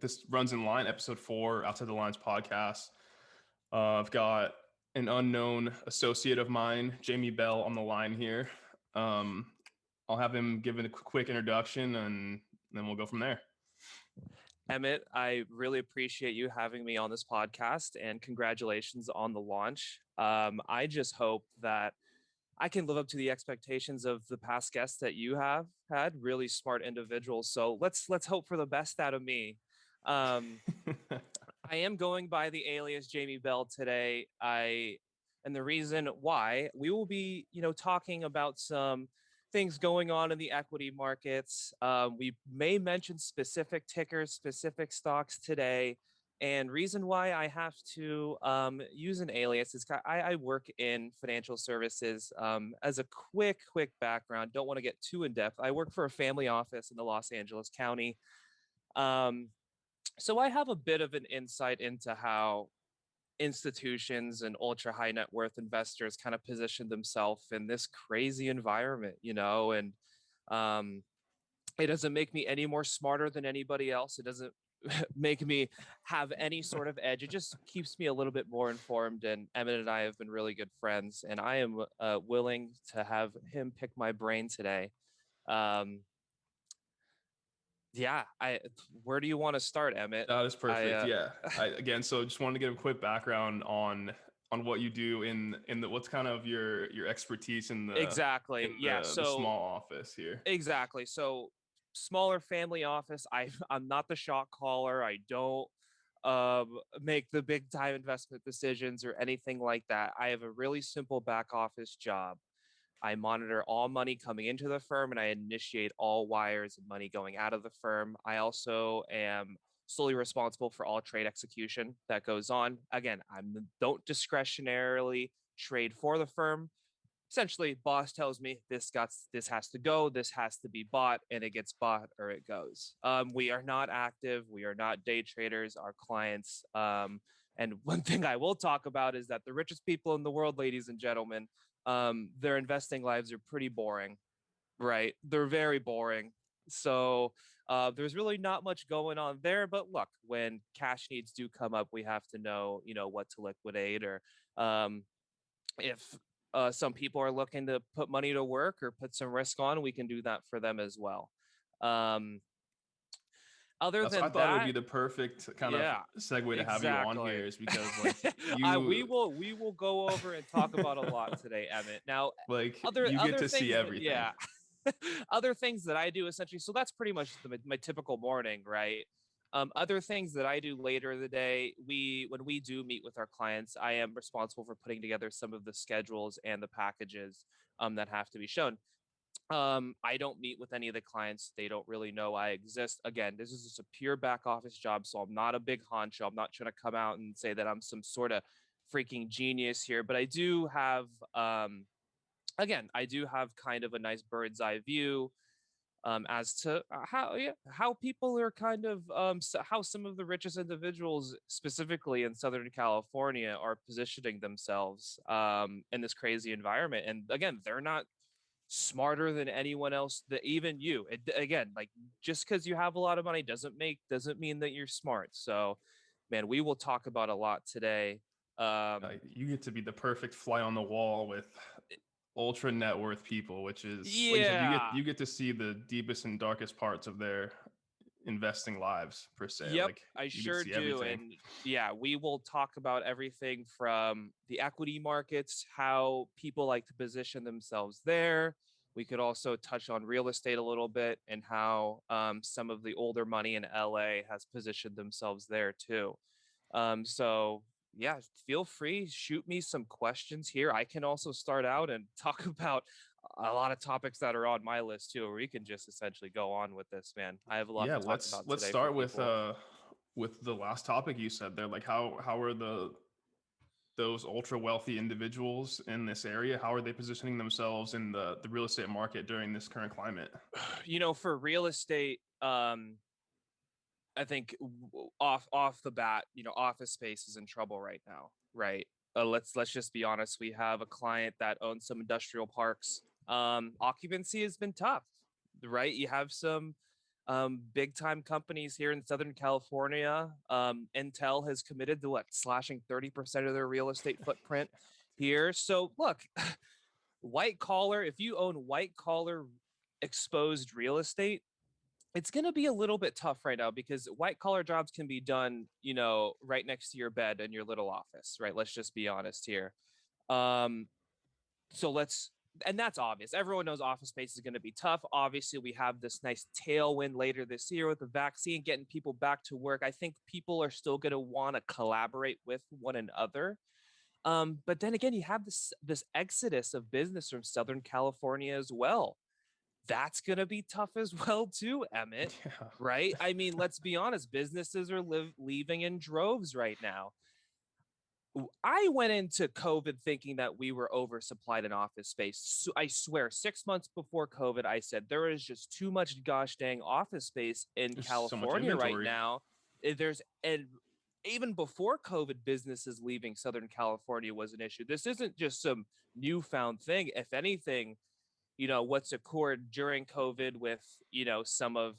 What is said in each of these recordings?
this runs in line, episode 4, Outside the Lines podcast. I've got an unknown associate of mine, Jamie Bell, on the line here. I'll have him give it a quick introduction, and then we'll go from there. Emmett, I really appreciate you having me on this podcast, and congratulations on the launch. I just hope that I can live up to the expectations of the past guests that you have had, really smart individuals. So let's hope for the best out of me. I am going by the alias Jamie Bell today. And the reason why we will be, talking about some things going on in the equity markets. We may mention specific tickers, specific stocks today. And reason why I have to use an alias is I work in financial services. As a quick background, don't want to get too in depth. I work for a family office in the Los Angeles County. So I have a bit of an insight into how institutions and ultra high net worth investors kind of position themselves in this crazy environment, and it doesn't make me any more smarter than anybody else. It doesn't make me have any sort of edge. It just keeps me a little bit more informed. And Emmett and I have been really good friends, and I am willing to have him pick my brain today. Where do you want to start, Emmett? That's perfect. Again, so just wanted to give a quick background on what you do in the what's kind of your expertise in the the small office here. Exactly. So smaller family office. I'm not the shot caller. I don't make the big time investment decisions or anything like that. I have a really simple back office job. I monitor all money coming into the firm, and I initiate all wires and money going out of the firm. I also am solely responsible for all trade execution that goes on. Again, I don't discretionarily trade for the firm. Essentially, boss tells me this has to go, this has to be bought, and it gets bought or it goes. We are not active. We are not day traders. Our clients. And one thing I will talk about is that the richest people in the world, ladies and gentlemen, their investing lives are pretty boring, right? They're very boring. So there's really not much going on there. But look, when cash needs do come up, we have to know, what to liquidate, or if some people are looking to put money to work or put some risk on, we can do that for them as well. I thought it would be the perfect kind of segue to have you on here, is because we will go over and talk about a lot today, Emmett. Now, you get to see everything. Yeah. Other things that I do essentially. So that's pretty much my typical morning, right? Other things that I do later in the day, when we do meet with our clients, I am responsible for putting together some of the schedules and the packages that have to be shown. I don't meet with any of the clients. They don't really know I exist. Again, this is just a pure back office job. So I'm not a big honcho. I'm not trying to come out and say that I'm some sort of freaking genius here, but I do have, I do have kind of a nice bird's eye view as to how people are kind of, how some of the richest individuals, specifically in Southern California, are positioning themselves in this crazy environment. And again, they're not smarter than anyone else, that even you, again, like, just because you have a lot of money doesn't mean that you're smart. So man, we will talk about a lot today. You get to be the perfect fly on the wall with ultra net worth people, which is you get to see the deepest and darkest parts of their investing lives, per se. Yep, I sure do. Everything. And we will talk about everything from the equity markets, how people like to position themselves there. We could also touch on real estate a little bit, and how some of the older money in LA has positioned themselves there too. Feel free, shoot me some questions here. I can also start out and talk about a lot of topics that are on my list too, or we can just essentially go on with this, man. I have a lot to talk about. Let's start with the last topic you said there. Like, how are those ultra wealthy individuals in this area, how are they positioning themselves in the real estate market during this current climate? For real estate, I think off the bat, office space is in trouble right now, right? Let's just be honest. We have a client that owns some industrial parks. Occupancy has been tough, right? You have some Big time companies here in Southern California. Intel has committed to what, slashing 30% of their real estate footprint here. So look, white collar, if you own white collar exposed real estate, it's going to be a little bit tough right now because white collar jobs can be done, right next to your bed in your little office, right? Let's just be honest here. Um, so let's, and that's obvious. Everyone knows office space is going to be tough. Obviously, we have this nice tailwind later this year with the vaccine getting people back to work. I think people are still going to want to collaborate with one another. But then again, you have this exodus of business from Southern California as well. That's going to be tough as well too, Emmett. Yeah. Right? I mean, let's be honest. Businesses are leaving in droves right now. I went into COVID thinking that we were oversupplied in office space. So I swear, 6 months before COVID, I said there is just too much gosh dang office space in There's so much California right inventory. now. And even before COVID, businesses leaving Southern California was an issue. This isn't just some newfound thing. If anything, what's occurred during COVID with, some of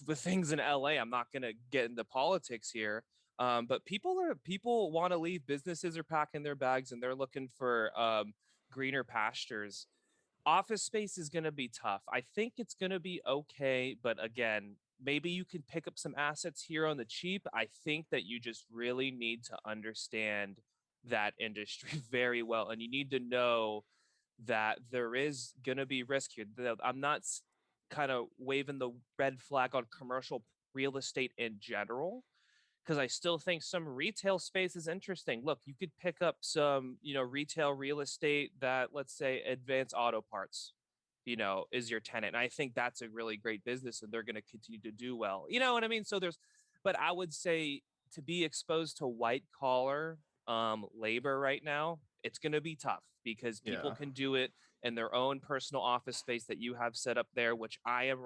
the things in LA. I'm not going to get into politics here. But people want to leave. Businesses are packing their bags and they're looking for greener pastures. Office space is going to be tough. I think it's going to be okay, but again, maybe you can pick up some assets here on the cheap. I think that you just really need to understand that industry very well, and you need to know that there is going to be risk here. I'm not kind of waving the red flag on commercial real estate in general, because I still think some retail space is interesting. Look, you could pick up some, retail real estate that, let's say, Advanced Auto Parts, is your tenant. And I think that's a really great business and they're going to continue to do well. You know what I mean? But I would say to be exposed to white collar labor right now, it's going to be tough because people Yeah. can do it in their own personal office space that you have set up there, which I am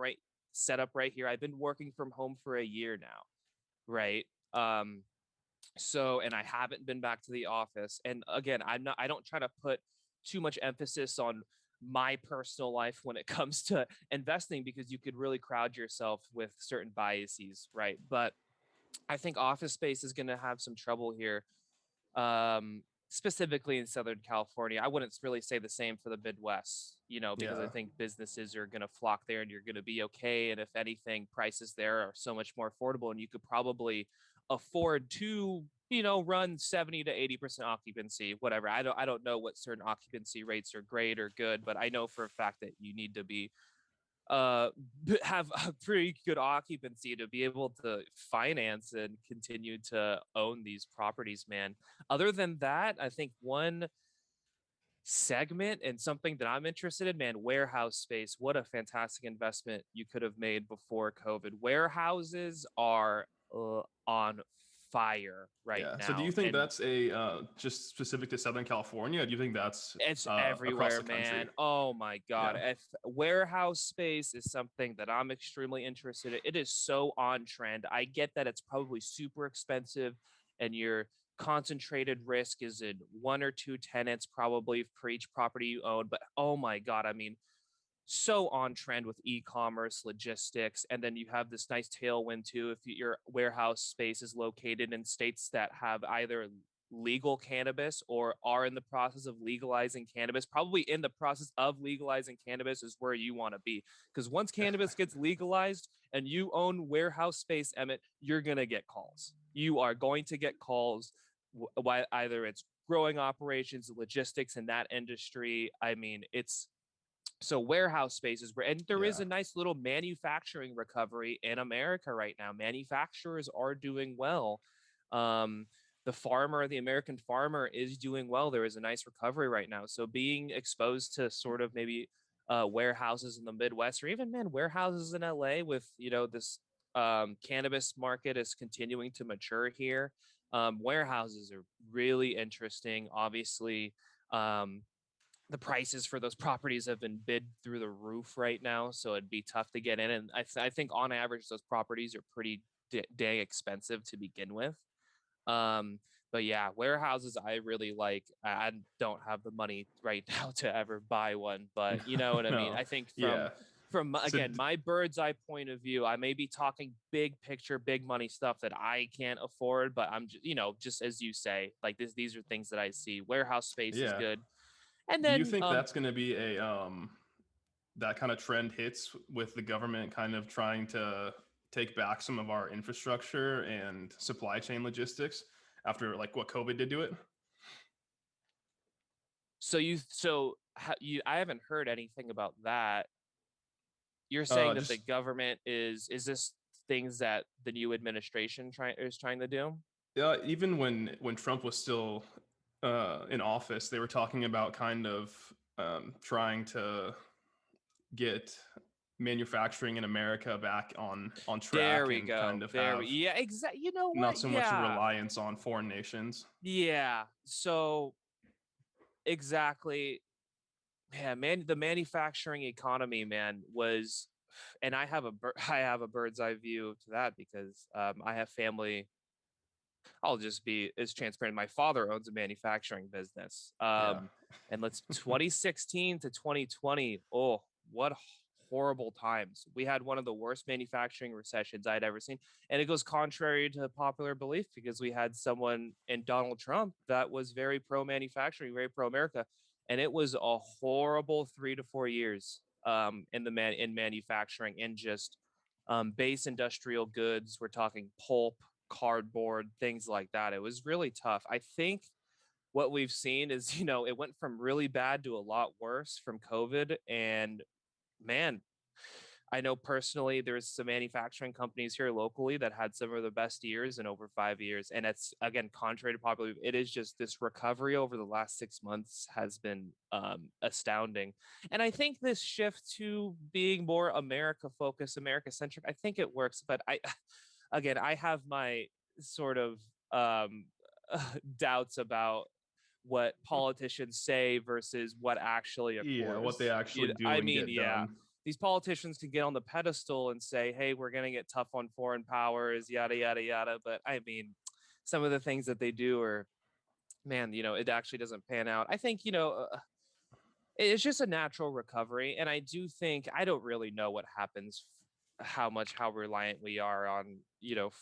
set up right here. I've been working from home for a year now, right? Um, and I haven't been back to the office. And again, I don't try to put too much emphasis on my personal life when it comes to investing because you could really crowd yourself with certain biases, right? But I think office space is going to have some trouble here, specifically in Southern California. I wouldn't really say the same for the Midwest, because I Yeah. think businesses are going to flock there and you're going to be okay. And if anything, prices there are so much more affordable and you could probably afford to, run 70 to 80% occupancy, whatever. I don't know what certain occupancy rates are great or good, but I know for a fact that you need to be uh have a pretty good occupancy to be able to finance and continue to own these properties, man. Other than that, I think one segment and something that I'm interested in, man, warehouse space. What a fantastic investment you could have made before COVID. Warehouses are on fire right Yeah. So do now, you think and that's a just specific to Southern California? Or do you think that's it's across everywhere, the country? man. Oh my God. Yeah. If warehouse space is something that I'm extremely interested in, it is so on trend. I get that it's probably super expensive and your concentrated risk is in one or two tenants probably for each property you own. But oh my God, I mean, so on trend with e-commerce logistics, and then you have this nice tailwind too if your warehouse space is located in states that have either legal cannabis or are in the process of legalizing cannabis. Probably in the process of legalizing cannabis is where you want to be, because once cannabis gets legalized and you own warehouse space, Emmett, you're going to get calls. You are going to get calls, either it's growing operations, logistics in that industry. I mean, it's so warehouse spaces where, and there is Yeah. a nice little manufacturing recovery in America right now. Manufacturers are doing well. Um, the American farmer is doing well. There is a nice recovery right now. So being exposed to sort of maybe warehouses in the Midwest, or even, man, warehouses in LA with, this cannabis market is continuing to mature here. Warehouses are really interesting. Obviously, um, the prices for those properties have been bid through the roof right now, so it'd be tough to get in. And I think on average, those properties are pretty dang expensive to begin with. Um, but yeah, warehouses I really like. I don't have the money right now to ever buy one, but you know what I mean. No. I think from Yeah. From So again my bird's eye point of view, I may be talking big picture, big money stuff that I can't afford, but I'm just, just as you say, like these are things that I see. Warehouse space is yeah, good. And do you then think that's going to be a that kind of trend hits with the government kind of trying to take back some of our infrastructure and supply chain logistics after like what COVID did to it? so I haven't heard anything about that. You're saying that the Just government is this things that the new administration is trying to do? even when Trump was still in office, they were talking about kind of trying to get manufacturing in America back on There track we and kind go. of There we have yeah, exactly. You know not what? so much a Yeah. reliance on foreign nations. Yeah. So exactly. Yeah, man, the manufacturing economy, man, was, and I have a bird's eye view to that because I have family. I'll just be as transparent. My father owns a manufacturing business. Yeah. And let's 2016 to 2020. Oh, what horrible times. We had one of the worst manufacturing recessions I'd ever seen. And it goes contrary to popular belief because we had someone in Donald Trump that was very pro manufacturing, very pro America. And it was a horrible 3 to 4 years in manufacturing and just base industrial goods. We're talking pulp, cardboard, things like that. It was really tough. I think what we've seen is, it went from really bad to a lot worse from COVID. And man, I know personally there's some manufacturing companies here locally that had some of the best years in over 5 years. And it's again, contrary to popular, it is just this recovery over the last 6 months has been astounding. And I think this shift to being more America focused, America centric, I think it works. But again, I have my sort of doubts about what politicians say versus what actually Yeah, what they occurs. actually do I and mean, get yeah, done. these politicians can get on the pedestal and say, "Hey, we're going to get tough on foreign powers, yada yada yada." But I mean, some of the things that they do are, man, it actually doesn't pan out. I think it's just a natural recovery, and I do think I don't really know what happens, how reliant we are on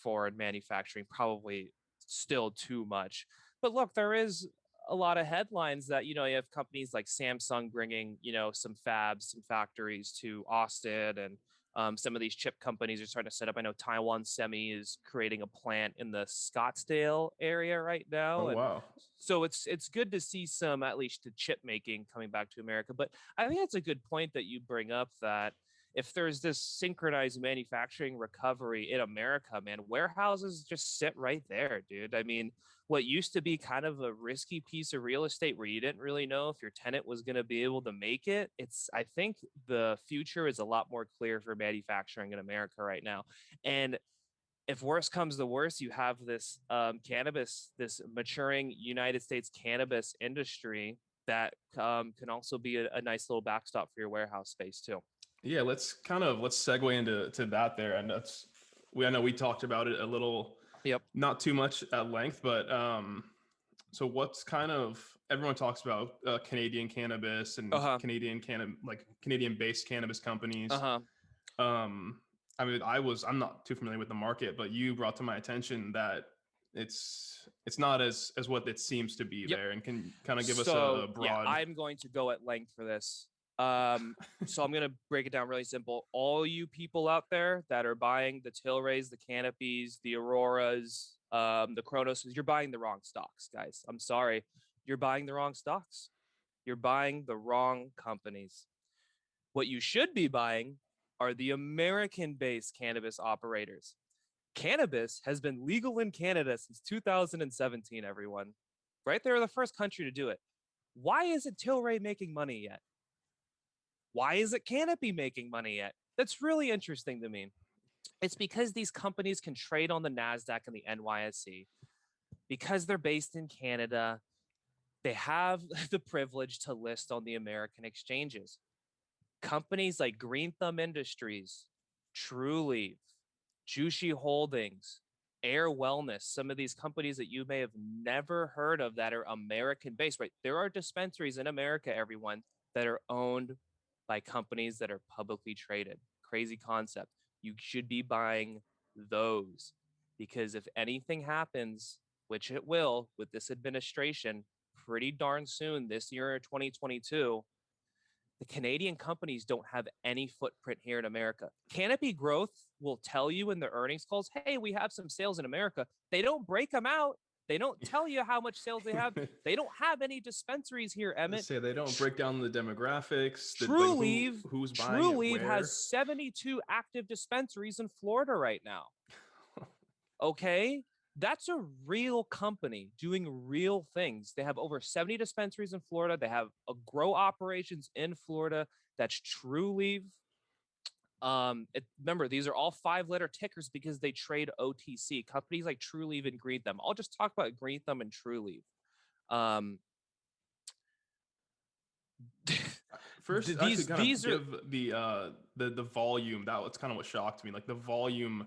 foreign manufacturing. Probably still too much. But look, there is a lot of headlines that you have companies like Samsung bringing some fabs, some factories to Austin, and some of these chip companies are starting to set up. I know Taiwan Semi is creating a plant in the Scottsdale area right Oh now, and wow. so it's good to see some, at least the chip making, coming back to America. But I think that's a good point that you bring up, that if there's this synchronized manufacturing recovery in America, man, warehouses just sit right there, dude. I mean, what used to be kind of a risky piece of real estate where you didn't really know if your tenant was going to be able to make it, I think the future is a lot more clear for manufacturing in America right now. And if worse comes to worse, you have this cannabis, this maturing United States cannabis industry that can also be a nice little backstop for your warehouse space too. Yeah, let's segue into that there, and that's I know we talked about it a little, Yep. not too much at length, but so what's kind of everyone talks about Canadian cannabis Uh and huh. Canadian based cannabis Uh companies. huh. Um, I mean, I'm not too familiar with the market, but you brought to my attention that it's not as what it seems to be Yep. there, and can kind of give us So a yeah, broad. I'm going to go at length for this. So I'm gonna break it down really simple. All you people out there that are buying the Tilrays, the Canopies, the Auroras, the Chronos, you're buying the wrong stocks, guys. I'm sorry, you're buying the wrong stocks. You're buying the wrong companies. What you should be buying are the American-based cannabis operators. Cannabis has been legal in Canada since 2017, everyone. Right? They're the first country to do it. Why isn't Tilray making money yet? Why isn't Canopy making money yet? That's really interesting to me. It's because these companies can trade on the NASDAQ and the NYSE. Because they're based in Canada, they have the privilege to list on the American exchanges. Companies like Green Thumb Industries, Trulieve, Jushi Holdings, Air Wellness, some of these companies that you may have never heard of that are American based, right? There are dispensaries in America, everyone, that are owned by companies that are publicly traded. Crazy concept. You should be buying those, because if anything happens, which it will with this administration pretty darn soon this year, 2022, the Canadian companies don't have any footprint here in America. Canopy Growth will tell you in the earnings calls, hey, we have some sales in America. They don't break them out. They don't tell you how much sales they have. They don't have any dispensaries here, Emmett. Say they don't break down the demographics. Who's buying it Trulieve where. has 72 active dispensaries in Florida right now. Okay, that's a real company doing real things. They have over 70 dispensaries in Florida. They have a grow operations in Florida. That's Trulieve. Remember, these are all 5-letter tickers because they trade OTC. Companies like Trulieve and Green Thumb. I'll just talk about Green Thumb and Trulieve. First, these give the volume. That's kind of what shocked me, like the volume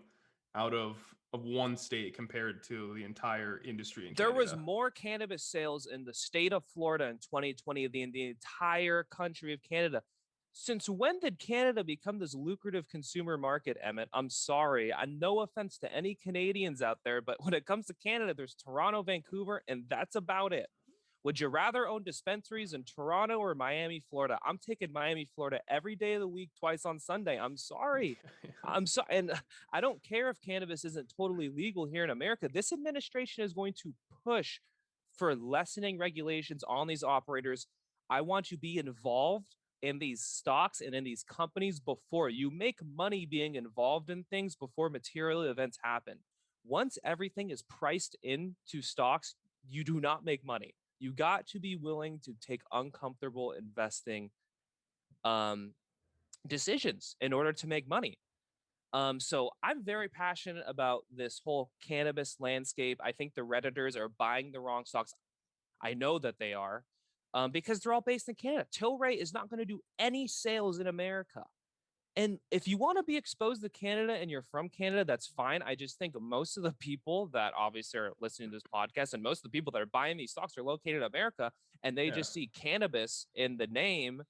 out of one state compared to the entire industry in Canada. There was more cannabis sales in the state of Florida in 2020 than the entire country of Canada. Since when did Canada become this lucrative consumer market, Emmett? I'm sorry. No offense to any Canadians out there, but when it comes to Canada, there's Toronto, Vancouver, and that's about it. Would you rather own dispensaries in Toronto or Miami, Florida? I'm taking Miami, Florida every day of the week, twice on Sunday. I'm sorry. I'm sorry. And I don't care if cannabis isn't totally legal here in America. This administration is going to push for lessening regulations on these operators. I want to be involved in these stocks and in these companies before you make money being involved in things before material events happen. Once everything is priced into stocks, you do not make money. You got to be willing to take uncomfortable investing decisions in order to make money. So I'm very passionate about this whole cannabis landscape. I think the Redditors are buying the wrong stocks. I know that they are, because they're all based in Canada. Tilray is not going to do any sales in America. And if you want to be exposed to Canada and you're from Canada, that's fine. I just think most of the people that obviously are listening to this podcast and most of the people that are buying these stocks are located in America, and they just see cannabis in the name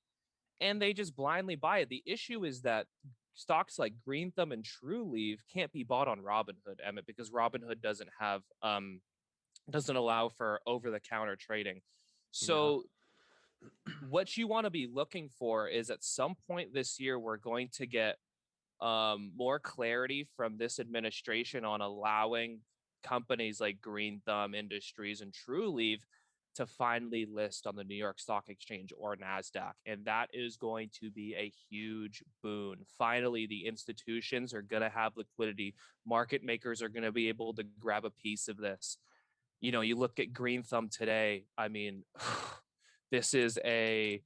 and they just blindly buy it. The issue is that stocks like Green Thumb and Trulieve can't be bought on Robinhood, Emmett, because Robinhood doesn't have doesn't allow for over-the-counter trading. So what you want to be looking for is at some point this year, we're going to get more clarity from this administration on allowing companies like Green Thumb Industries and Trulieve to finally list on the New York Stock Exchange or NASDAQ. And that is going to be a huge boon. Finally, the institutions are going to have liquidity. Market makers are going to be able to grab a piece of this. You know, you look at Green Thumb today. I mean, this is a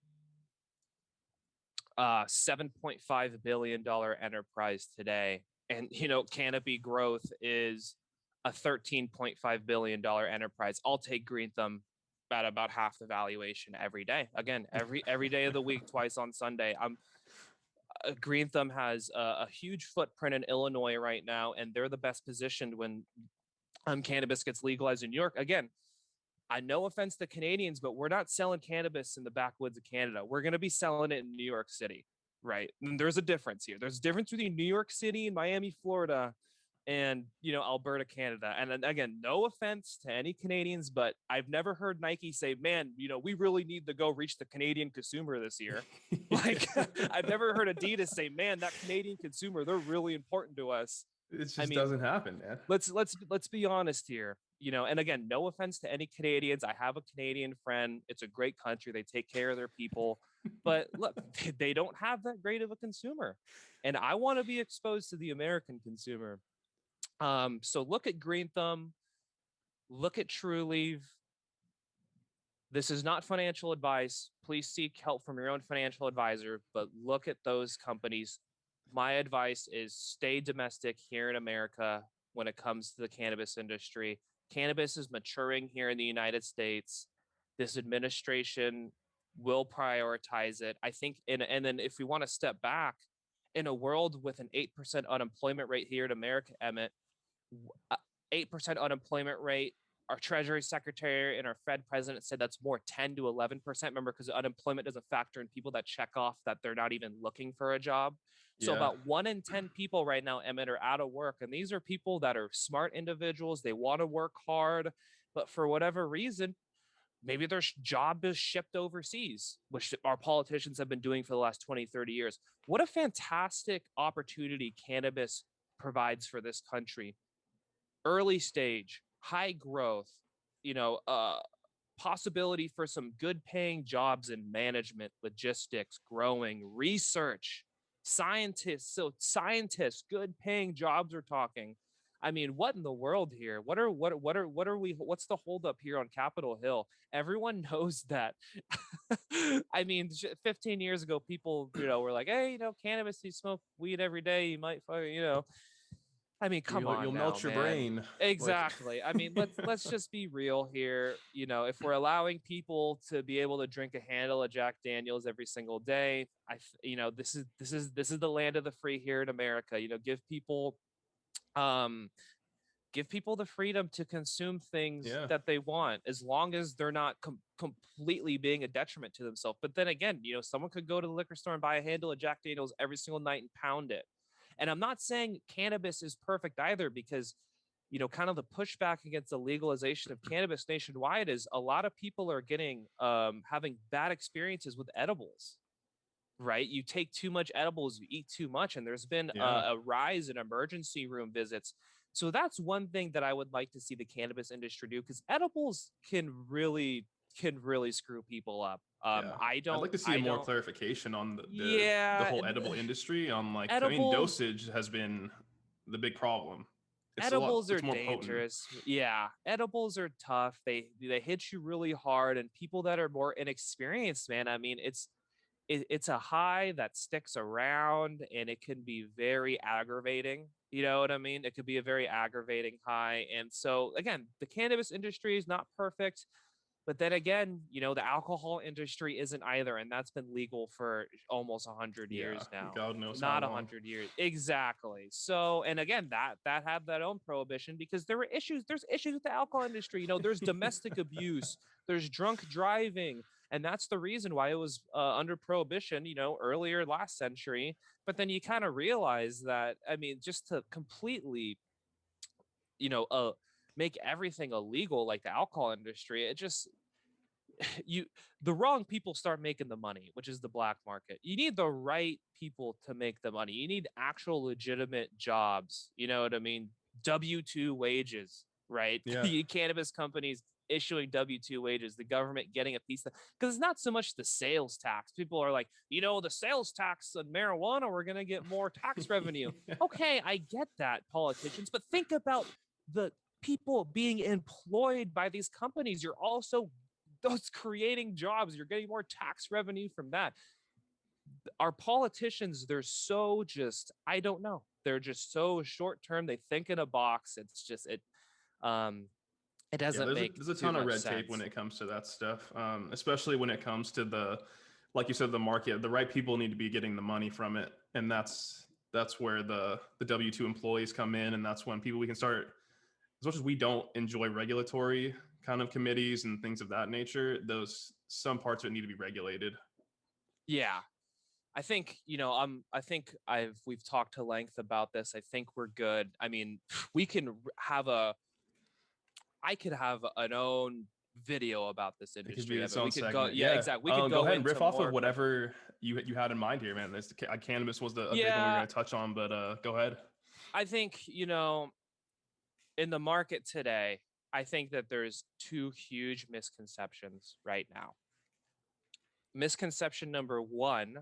$7.5 billion enterprise today. And, you know, Canopy Growth is a $13.5 billion enterprise. I'll take Green Thumb at about half the valuation every day. Again, every day of the week, twice on Sunday. Green Thumb has a huge footprint in Illinois right now, and they're the best positioned when cannabis gets legalized in New York. Again, no offense to Canadians, but we're not selling cannabis in the backwoods of Canada. We're going to be selling it in New York City, right? And there's a difference here. There's a difference between New York City and Miami, Florida, and, you know, Alberta, Canada. And then, again, no offense to any Canadians, but I've never heard Nike say, man, you know, we really need to go reach the Canadian consumer this year. Like, I've never heard Adidas say, man, that Canadian consumer, they're really important to us. It just doesn't happen, man. Let's be honest here. You know, and again, no offense to any Canadians. I have a Canadian friend. It's a great country. They take care of their people. But look, they don't have that great of a consumer. And I want to be exposed to the American consumer. So look at Green Thumb. Look at Trulieve. This is not financial advice. Please seek help from your own financial advisor. But look at those companies. My advice is stay domestic here in America when it comes to the cannabis industry. Cannabis is maturing here in the United States. This administration will prioritize it. I think, and then if we want to step back, in a world with an 8% unemployment rate here in America, Emmett, 8% unemployment rate, our Treasury Secretary and our Fed president said that's more 10 to 11%. Remember, because unemployment doesn't factor in people that check off that they're not even looking for a job. So Yeah. about 1 in 10 people right now, Emmett, are out of work. And these are people that are smart individuals. They want to work hard, but for whatever reason, maybe their job is shipped overseas, which our politicians have been doing for the last 20, 30 years. What a fantastic opportunity cannabis provides for this country. Early stage, high growth, possibility for some good paying jobs in management, logistics, growing, research, scientists. So scientists, good paying jobs are talking. I mean, what in the world here? What's the holdup here on Capitol Hill? Everyone knows that. I mean, 15 years ago, people, were like, hey, cannabis, you smoke weed every day, you might, I mean, come on, you'll now, melt your man. brain. Exactly. I mean, let's just be real here. If we're allowing people to be able to drink a handle of Jack Daniels every single day, this is the land of the free here in America. Um, give people the freedom to consume things Yeah. that they want, as long as they're not completely being a detriment to themselves. But then again, someone could go to the liquor store and buy a handle of Jack Daniels every single night and pound it. And I'm not saying cannabis is perfect either, because, kind of the pushback against the legalization of cannabis nationwide is a lot of people are having bad experiences with edibles, right? You take too much edibles, you eat too much, and there's been a rise in emergency room visits. So that's one thing that I would like to see the cannabis industry do, because edibles can really screw people up. I'd like to see more clarification on the whole edible industry. On dosage has been the big problem. Edibles are it's more dangerous. Potent. Yeah, edibles are tough. They hit you really hard, and people that are more inexperienced, man, I mean, it's a high that sticks around, and it can be very aggravating. You know what I mean? It could be a very aggravating high. And so again, the cannabis industry is not perfect, but then again, the alcohol industry isn't either, and that's been legal for almost 100 years now. God knows not how long. 100 years exactly. So, and again, that had that own prohibition, because there were issues. There's issues with the alcohol industry. There's domestic abuse. There's drunk driving. And that's the reason why it was under prohibition, earlier last century. But then you kind of realize that, I mean, just to completely, make everything illegal, like the alcohol industry, it just, the wrong people start making the money, which is the black market. You need the right people to make the money. You need actual legitimate jobs. You know what I mean? W-2 wages, right? Yeah. Cannabis companies issuing W-2 wages, the government getting a piece of, because it's not so much the sales tax. People are like, the sales tax on marijuana, we're going to get more tax revenue. Okay, I get that, politicians, but think about the people being employed by these companies. You're also those creating jobs. You're getting more tax revenue from that. Our politicians, they're so just, I don't know. They're just so short term. They think in a box. It's just, it doesn't make there's a ton of red sense. tape when it comes to that stuff, especially when it comes to like you said, the market. The right people need to be getting the money from it, and that's where the W-2 employees come in, and that's when we can start. As much as we don't enjoy regulatory kind of committees and things of that nature, some parts of it need to be regulated. Yeah. I think, we've talked to length about this. I think we're good. I mean, we can have I could have an own video about this industry. We could go, exactly. We could go ahead and riff off of whatever you had in mind here, man. Cannabis was a big one we were going to touch on, but go ahead. I think, in the market today, I think that there's two huge misconceptions right now. Misconception number one: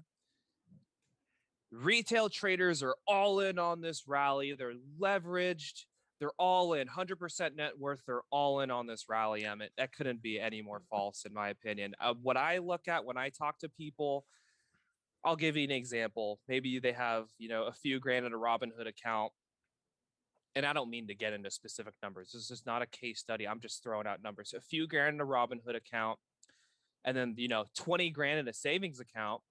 retail traders are all in on this rally. They're leveraged. They're all in, 100% net worth. They're all in on this rally, Emmett. That couldn't be any more false, in my opinion. What I look at when I talk to people, I'll give you an example. Maybe they have, a few grand in a Robinhood account. And I don't mean to get into specific numbers. This is not a case study. I'm just throwing out numbers. A few grand in a Robinhood account, and then, 20 grand in a savings account.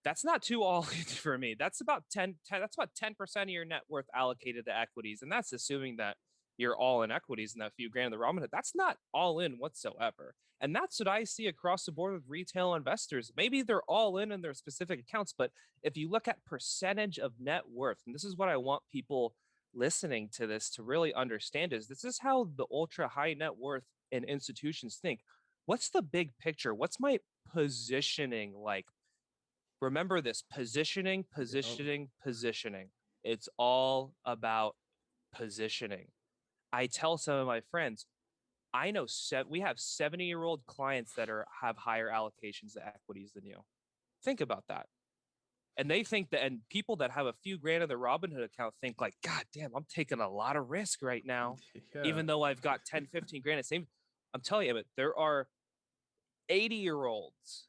That's not too all in for me. That's about 10%. That's about 10% of your net worth allocated to equities. And that's assuming that you're all in equities and that few grand in the Robinhood. That's not all in whatsoever. And that's what I see across the board with retail investors. Maybe they're all in their specific accounts, but if you look at percentage of net worth, and this is what I want people listening to this to really understand, is this is how the ultra high net worth and institutions think. What's the big picture? What's my positioning like? Remember this: positioning, positioning, positioning. It's all about positioning. I tell some of my friends, I know we have 70-year-old clients that have higher allocations to equities than you. Think about that. And they think that, and people that have a few grand in their Robinhood account think like, God damn, I'm taking a lot of risk right now, even though I've got 10, 15 grand. I'm telling you, but there are 80-year-olds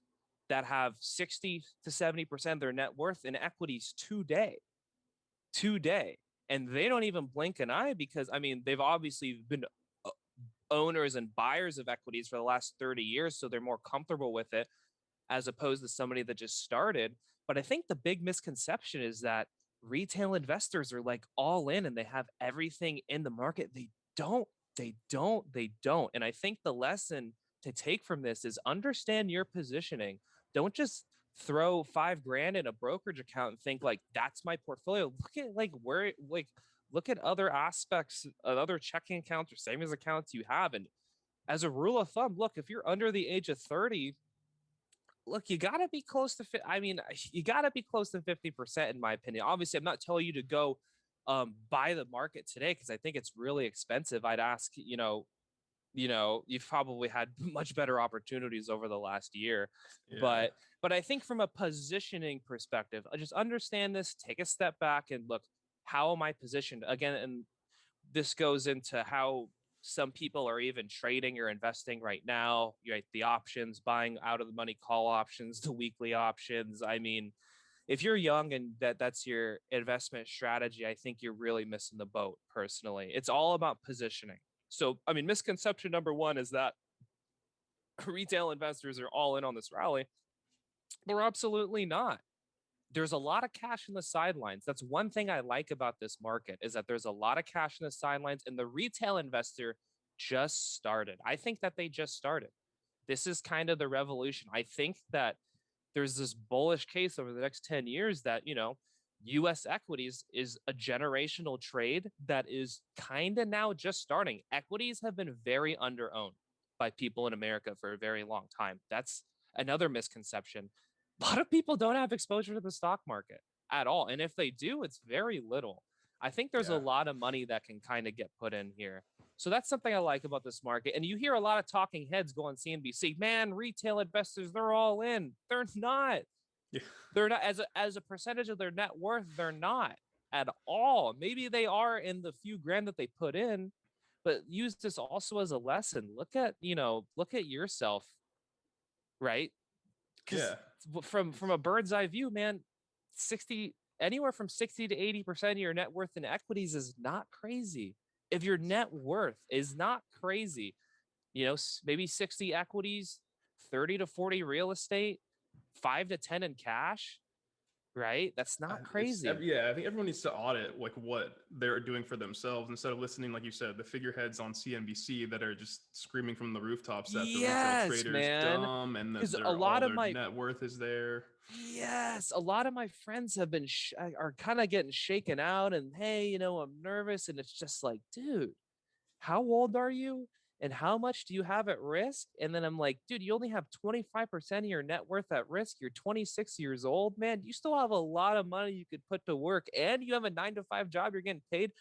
that have 60 to 70% of their net worth in equities today. And they don't even blink an eye because, I mean, they've obviously been owners and buyers of equities for the last 30 years. So they're more comfortable with it as opposed to somebody that just started. But I think the big misconception is that retail investors are like all in and they have everything in the market. They don't. And I think the lesson to take from this is understand your positioning. Don't just throw 5 grand in a brokerage account and think like that's my portfolio. Look at look at other aspects of other checking accounts or savings accounts you have. And as a rule of thumb, look, if you're under the age of 30, look, you got to be close to you got to be close to 50% in my opinion. Obviously, I'm not telling you to go buy the market today because I think it's really expensive. I'd ask, you've probably had much better opportunities over the last year. Yeah. But I think from a positioning perspective, I just understand this, take a step back and look, how am I positioned? Again, and this goes into how some people are even trading or investing right now, right? The options, buying out of the money call options, the weekly options. I mean, if you're young and that's your investment strategy, I think you're really missing the boat personally. It's all about positioning. So, I mean, misconception number one is that retail investors are all in on this rally. They're absolutely not. There's a lot of cash in the sidelines. That's one thing I like about this market is that there's a lot of cash in the sidelines and the retail investor just started. I think that they just started. This is kind of the revolution. I think that there's this bullish case over the next 10 years that, US equities is a generational trade that is kind of now just starting. Equities have been very underowned by people in America for a very long time. That's another misconception. A lot of people don't have exposure to the stock market at all. And if they do, it's very little. I think there's a lot of money that can kind of get put in here. So that's something I like about this market. And you hear a lot of talking heads go on CNBC, man, retail investors, they're all in. They're not. Yeah. They're not as a percentage of their net worth. They're not at all. Maybe they are in the few grand that they put in, but use this also as a lesson. Look at yourself, right? Because from a bird's eye view, man, anywhere from 60 to 80% of your net worth in equities is not crazy. If your net worth is not crazy, maybe 60 equities, 30 to 40 real estate, 5 to 10 in cash, right? That's not crazy. I think everyone needs to audit like what they're doing for themselves instead of listening, like you said, the figureheads on CNBC that are just screaming from the rooftops that the retail traders dumb and that a lot of my net worth is there. Yes, a lot of my friends have been are kind of getting shaken out, and hey, I'm nervous, and it's just like, dude, how old are you? And how much do you have at risk? And then I'm like, dude, you only have 25% of your net worth at risk. You're 26 years old, man. You still have a lot of money you could put to work and you have a 9-to-5 job. You're getting paid.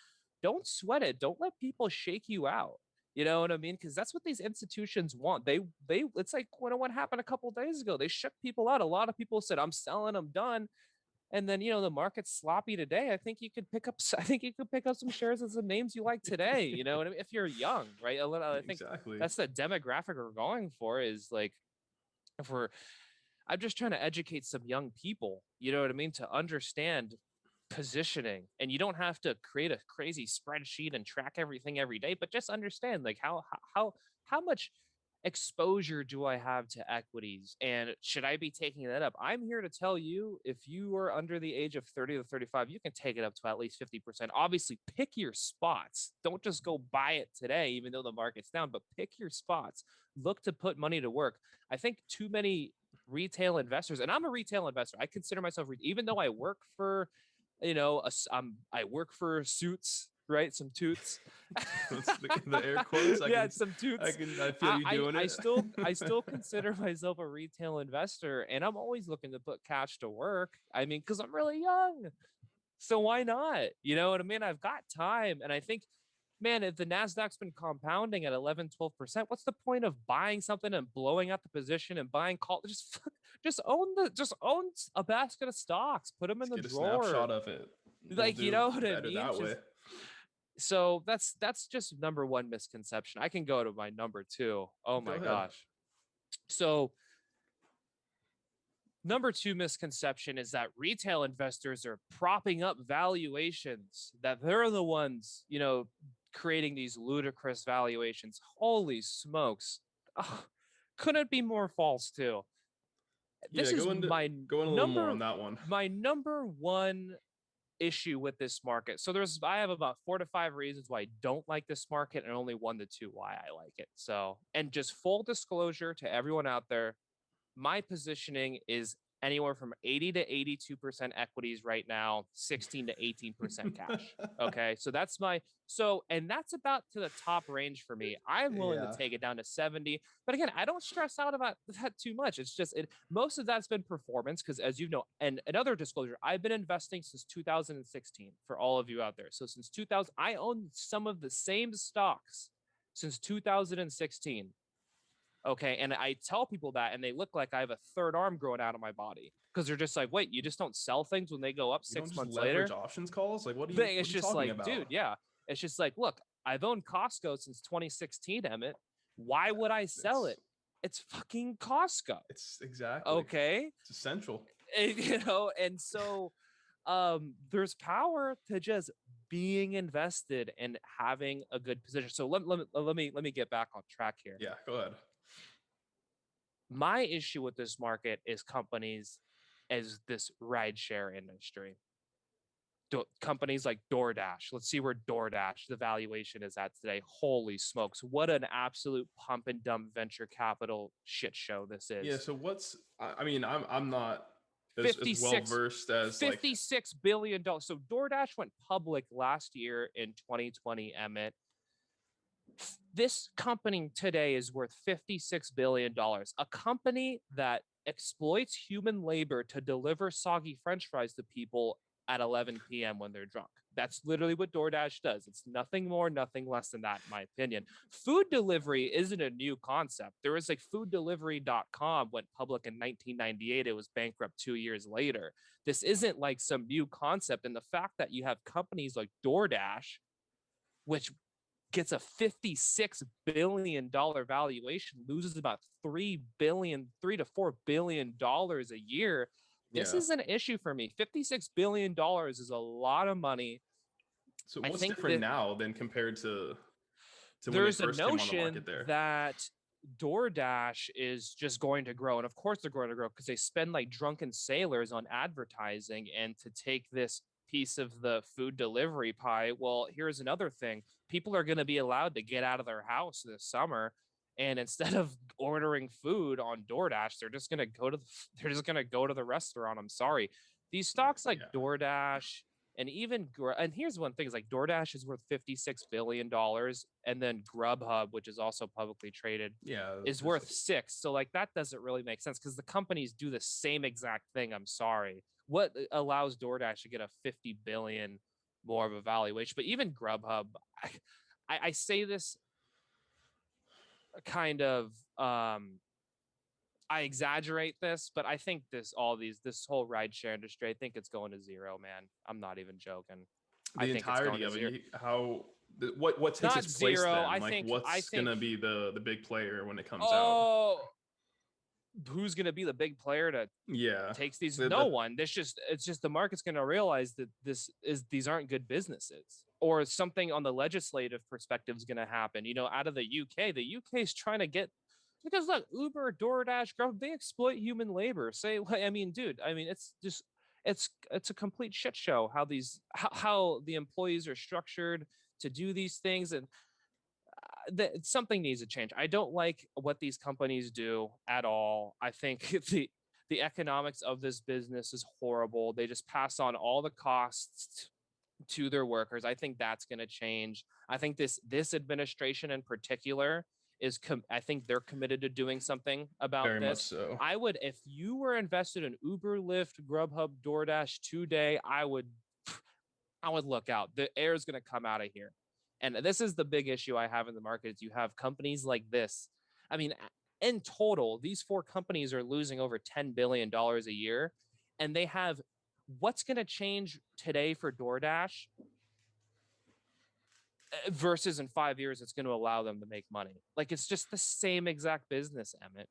Don't sweat it. Don't let people shake you out. You know what I mean? Because that's what these institutions want. It's like what happened a couple of days ago. They shook people out. A lot of people said, I'm selling, I'm done. And then, the market's sloppy today. I think you could pick up some shares of some names you like today, what I mean? If you're young, right? I think that's the demographic we're going for is like, I'm just trying to educate some young people, you know what I mean? To understand positioning. And you don't have to create a crazy spreadsheet and track everything every day, but just understand like how much exposure do I have to equities, and should I be taking that up? I'm here to tell you, if you are under the age of 30 to 35, you can take it up to at least 50%. Obviously, pick your spots. Don't just go buy it today, even though the market's down, but pick your spots. Look to put money to work. I think too many retail investors, and I'm a retail investor. I consider myself, even though I work for, I work for suits, right? Some toots. the air quotes. Yeah, some toots. I feel you doing it. I still consider myself a retail investor, and I'm always looking to put cash to work. I mean, because I'm really young, so why not? You know what I mean? I've got time, and I think, man, if the Nasdaq's been compounding at 11, 12%, what's the point of buying something and blowing out the position and buying call? Just own a basket of stocks, put them in the Get a drawer. snapshot of it. Like, you know what I mean? That way. So that's just number one misconception. I can go to my number two. Oh my gosh. So number two misconception is that retail investors are propping up valuations, that they're the ones, creating these ludicrous valuations. Holy smokes. Oh, couldn't be more false too. This is my go in a little more on that one. My number one issue with this market. So I have about 4 to 5 reasons why I don't like this market, and only 1 to 2 why I like it. So, and just full disclosure to everyone out there, my positioning is anywhere from 80 to 82% equities right now, 16 to 18% cash. Okay. So that's and that's about to the top range for me. I'm willing to take it down to 70. But again, I don't stress out about that too much. It's just, most of that's been performance, because as you know, and another disclosure, I've been investing since 2016 for all of you out there. So since 2000, I own some of the same stocks since 2016. Okay. And I tell people that, and they look like I have a third arm growing out of my body, because they're just like, wait, you just don't sell things when they go up 6 months later? Options calls? Like, what are you talking about? Dude, yeah. It's just like, look, I've owned Costco since 2016, Emmett. Why would I sell it? It's fucking Costco. It's exactly. Okay. It's essential. And so there's power to just being invested and having a good position. So let me get back on track here. Yeah, go ahead. My issue with this market is companies as this rideshare industry. Companies like DoorDash. Let's see where DoorDash, the valuation is at today. Holy smokes. What an absolute pump and dump venture capital shit show this is. Yeah. So I'm not as well versed as $56 billion. So DoorDash went public last year in 2020, Emmett. This company today is worth $56 billion. A company that exploits human labor to deliver soggy French fries to people at 11 p.m. when they're drunk. That's literally what DoorDash does. It's nothing more, nothing less than that, in my opinion. Food delivery isn't a new concept. There was fooddelivery.com went public in 1998. It was bankrupt 2 years later. This isn't like some new concept. And the fact that you have companies like DoorDash, which gets a $56 billion valuation, loses about $3 to $4 billion a year. This is an issue for me. $56 billion is a lot of money. So what's different now than compared to when there's they first a came on the notion market there? That DoorDash is just going to grow. And of course they're going to grow, because they spend like drunken sailors on advertising. And to take this piece of the food delivery pie, well, here's another thing. People are going to be allowed to get out of their house this summer, and instead of ordering food on DoorDash, they're just going to go to the restaurant. I'm sorry. These stocks like DoorDash and here's one thing, is like DoorDash is worth $56 billion, and then Grubhub, which is also publicly traded, is worth $6 billion. So like that doesn't really make sense, because the companies do the same exact thing. I'm sorry. What allows DoorDash to get a $50 billion more of a valuation? But even Grubhub, I say this kind of, I exaggerate this, but I think this whole rideshare industry, I think it's going to zero, man. I'm not even joking. The entirety of it. What takes its place then? Like, what's gonna be the big player when it comes out? Who's going to be the big player to takes these? No one. It's just the market's going to realize that these aren't good businesses, or something on the legislative perspective is going to happen. Out of the UK is trying to get Because look, Uber, DoorDash, Grub, they exploit human labor. I mean, dude, I mean, it's just it's a complete shit show how how the employees are structured to do these things, and something needs to change. I don't like what these companies do at all. I think the economics of this business is horrible. They just pass on all the costs to their workers. I think that's going to change. I think this administration in particular I think they're committed to doing something about Very much this. so. I would, if you were invested in Uber, Lyft, Grubhub, DoorDash today, I would look out. The air is going to come out of here. And this is the big issue I have in the market is you have companies like this. I mean, in total, these four companies are losing over $10 billion a year. And they have what's going to change today for DoorDash versus in 5 years, it's going to allow them to make money. Like it's just the same exact business, Emmett.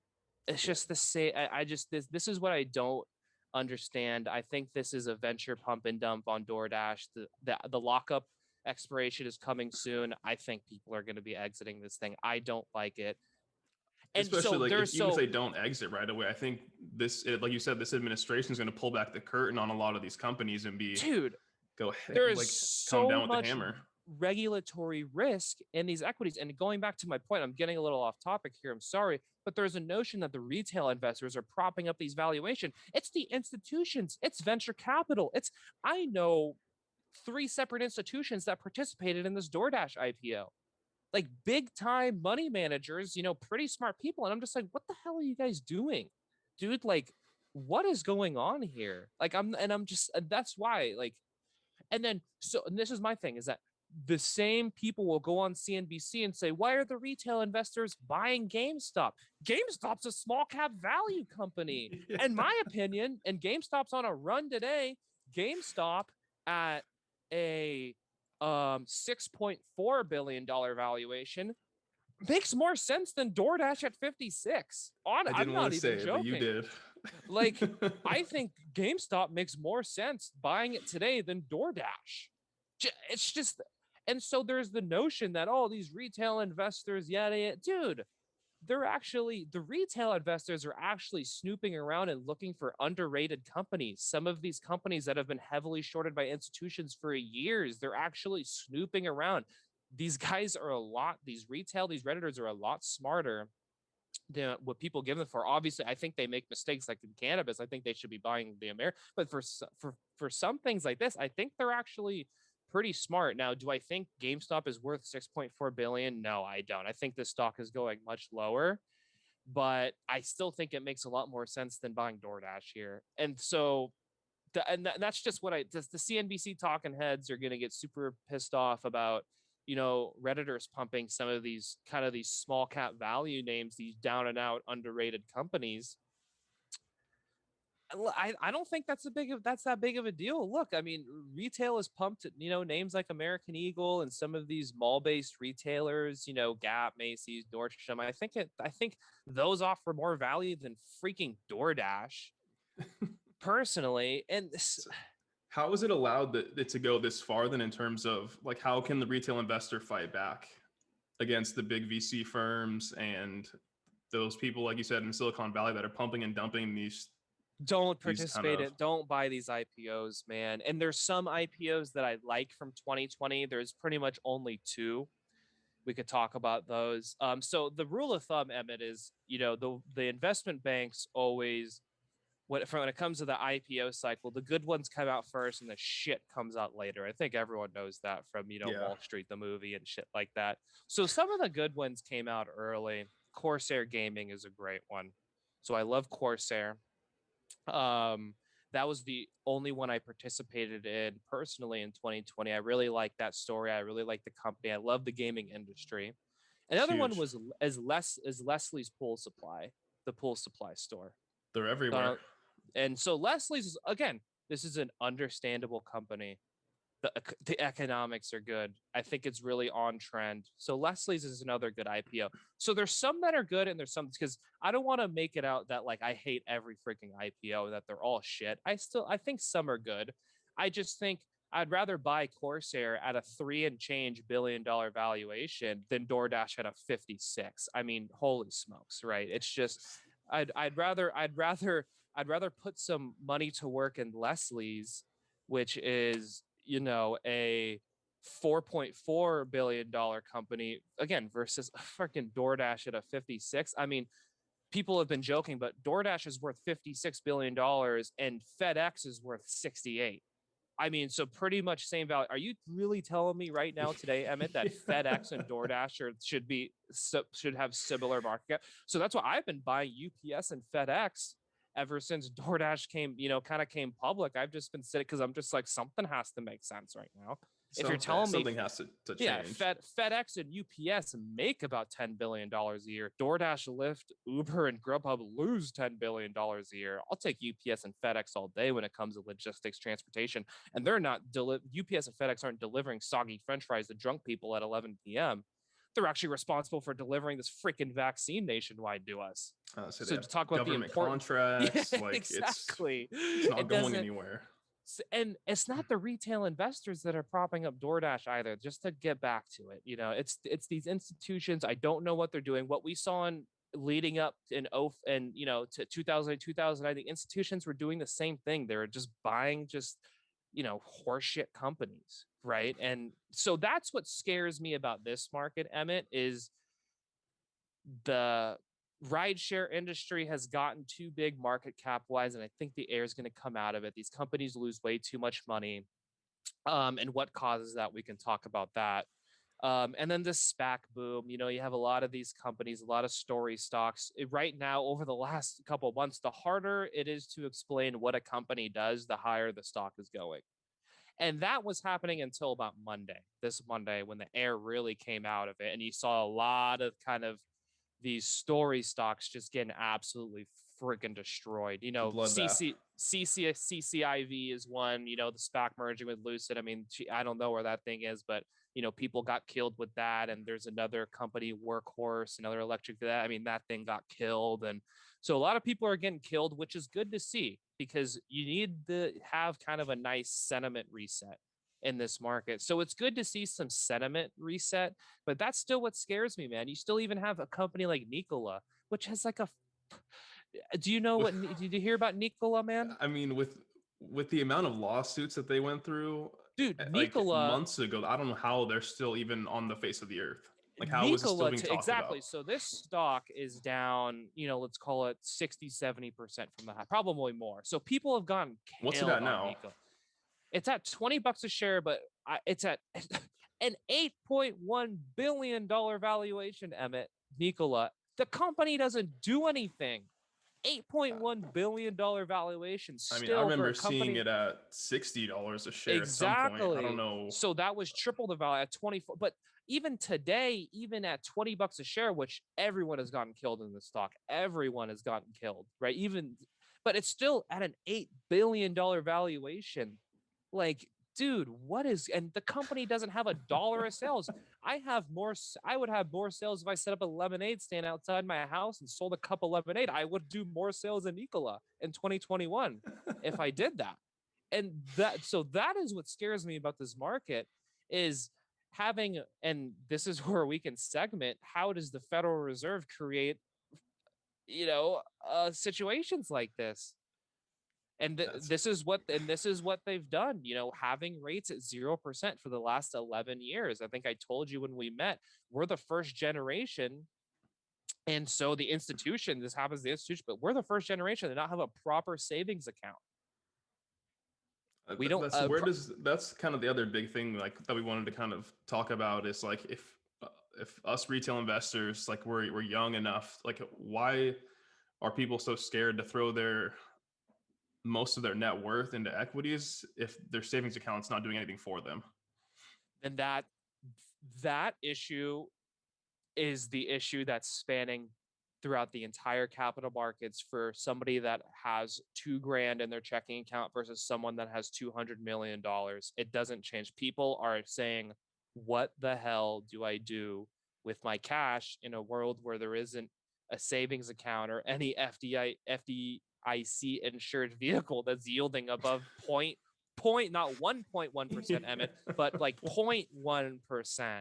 It's just the same. I just, this is what I don't understand. I think this is a venture pump and dump on DoorDash. The lockup expiration is coming soon. I think people are going to be exiting this thing. I don't like it. And especially so like there's even if they don't exit right away, I think like you said, this administration is going to pull back the curtain on a lot of these companies and be dude, go there is like come so down with the much hammer. regulatory risk in these equities. And going back to my point, I'm getting a little off topic here. I'm sorry, but there's a notion that the retail investors are propping up these valuations. It's the institutions, it's venture capital. I know 3 separate institutions that participated in this DoorDash IPO, like big time money managers, pretty smart people. And I'm just like, what the hell are you guys doing, dude? Like, what is going on here? Like, I'm just, that's why, like, and this is my thing is that the same people will go on CNBC and say, why are the retail investors buying GameStop? GameStop's a small cap value company. Yeah. In my opinion, and GameStop's on a run today. GameStop at a $6.4 billion valuation makes more sense than DoorDash at 56. I'm not even joking. But you did. Like, I think GameStop makes more sense buying it today than DoorDash. It's just, and so there's the notion that, oh, these retail investors, yada, dude, the retail investors are actually snooping around and looking for underrated companies. Some of these companies that have been heavily shorted by institutions for years, they're actually snooping around. These guys are these Redditors are a lot smarter than what people give them for. Obviously, I think they make mistakes like in cannabis. I think they should be buying the American. But for some things like this, I think they're actually pretty smart. Now, do I think GameStop is worth 6.4 billion? No, I don't. I think the stock is going much lower, but I still think it makes a lot more sense than buying DoorDash here. And so that's just what the CNBC talking heads are going to get super pissed off about, Redditors pumping some of these kind of these small cap value names, these down and out underrated companies. I don't think that's that big of a deal. Look, I mean, retail is pumped, names like American Eagle and some of these mall-based retailers, Gap, Macy's, Nordstrom. I think those offer more value than freaking DoorDash, personally. And how is it allowed that to go this far then in terms of like how can the retail investor fight back against the big VC firms and those people, like you said, in Silicon Valley that are pumping and dumping these? Don't participate in, don't buy these IPOs, man. And there's some IPOs that I like from 2020. There's pretty much only 2. We could talk about those. So the rule of thumb, Emmett, is, the investment banks always, when it comes to the IPO cycle, the good ones come out first and the shit comes out later. I think everyone knows that from, Wall Street, the movie and shit like that. So some of the good ones came out early. Corsair Gaming is a great one. So I love Corsair. That was the only one I participated in personally in 2020. I really like that story. I really like the company. I love the gaming industry. Another one was Leslie's Pool Supply, the pool supply store. They're everywhere. And so Leslie's, again, this is an understandable company. The economics are good. I think it's really on trend. So Leslie's is another good IPO. So there's some that are good and there's some, because I don't want to make it out that like I hate every freaking IPO, that they're all shit. I think some are good. I just think I'd rather buy Corsair at a $3 and change billion valuation than DoorDash at a 56. I mean, holy smokes, right? It's just I'd rather put some money to work in Leslie's, which is, a $4.4 billion company again versus a freaking DoorDash at a 56. I mean, people have been joking, but DoorDash is worth $56 billion and FedEx is worth 68. I mean, so pretty much same value. Are you really telling me right now today, Emmett, that FedEx and DoorDash should have similar market cap? So that's why I've been buying UPS and FedEx ever since DoorDash came public. I've just been sitting because I'm just like, something has to make sense right now. If you're telling me something has to change. FedEx and UPS make about $10 billion a year. DoorDash, Lyft, Uber, and Grubhub lose $10 billion a year. I'll take UPS and FedEx all day when it comes to logistics, transportation. And they're not UPS and FedEx aren't delivering soggy French fries to drunk people at 11 p.m. They're actually responsible for delivering this freaking vaccine nationwide to us. So to talk about government the important contracts, like exactly, it's not going anywhere. And it's not the retail investors that are propping up DoorDash either. Just to get back to it, it's these institutions. I don't know what they're doing. What we saw in leading up to 2009, the institutions were doing the same thing. They were just buying horseshit companies, right? And so that's what scares me about this market, Emmett, is the rideshare industry has gotten too big market cap wise, and I think the air is going to come out of it. These companies lose way too much money, and what causes that, we can talk about that. And then this SPAC boom, you have a lot of these companies, a lot of story stocks. Right now, over the last couple of months, the harder it is to explain what a company does, the higher the stock is going. And that was happening until about this Monday, when the air really came out of it. And you saw a lot of kind of these story stocks just getting absolutely freaking destroyed. CCIV is one, the SPAC merging with Lucid. I mean, I don't know where that thing is, but people got killed with that. And there's another company, Workhorse, another electric that, I mean, that thing got killed. And so a lot of people are getting killed, which is good to see, because you need to have kind of a nice sentiment reset in this market. So it's good to see some sentiment reset, but that's still what scares me, man. You still even have a company like Nikola, which has like do you know did you hear about Nikola, man? I mean, with the amount of lawsuits that they went through, dude, like Nikola months ago, I don't know how they're still even on the face of the earth. Like, how is it still being talked exactly about? So this stock is down, let's call it 60-70% from the high, probably more. So people have gotten killed. What's it at now? Nikola. It's at $20 a share, but it's at an $8.1 billion valuation, Emmett. Nikola, the company doesn't do anything. $8.1 billion valuation. I mean, I remember seeing it at $60 a share exactly. at some point. I don't know. So that was triple the value at 24. But even today, even at $20 a share, which everyone has gotten killed in the stock, everyone has gotten killed, right? But it's still at an $8 billion valuation. Like, dude, and the company doesn't have $1 of sales. I would have more sales if I set up a lemonade stand outside my house and sold a cup of lemonade. I would do more sales in Nikola in 2021 if I did that. And that is what scares me about this market, is and this is where we can segment, how does the Federal Reserve create, situations like this? And this is what they've done, having rates at 0% for the last 11 years. I think I told you when we met, we're the first generation. And so this happens to the institution, but we're the first generation to not have a proper savings account. We don't. That's kind of the other big thing, like, that we wanted to kind of talk about, is like, if us retail investors, like, we're young enough, like, why are people so scared to throw most of their net worth into equities if their savings account's not doing anything for them? And that issue is the issue that's spanning throughout the entire capital markets for somebody that has $2,000 in their checking account versus someone that has $200 million. It doesn't change. People are saying, what the hell do I do with my cash in a world where there isn't a savings account or any FDIC insured vehicle that's yielding above point, not 1.1%, Emmett, but like 0.1%.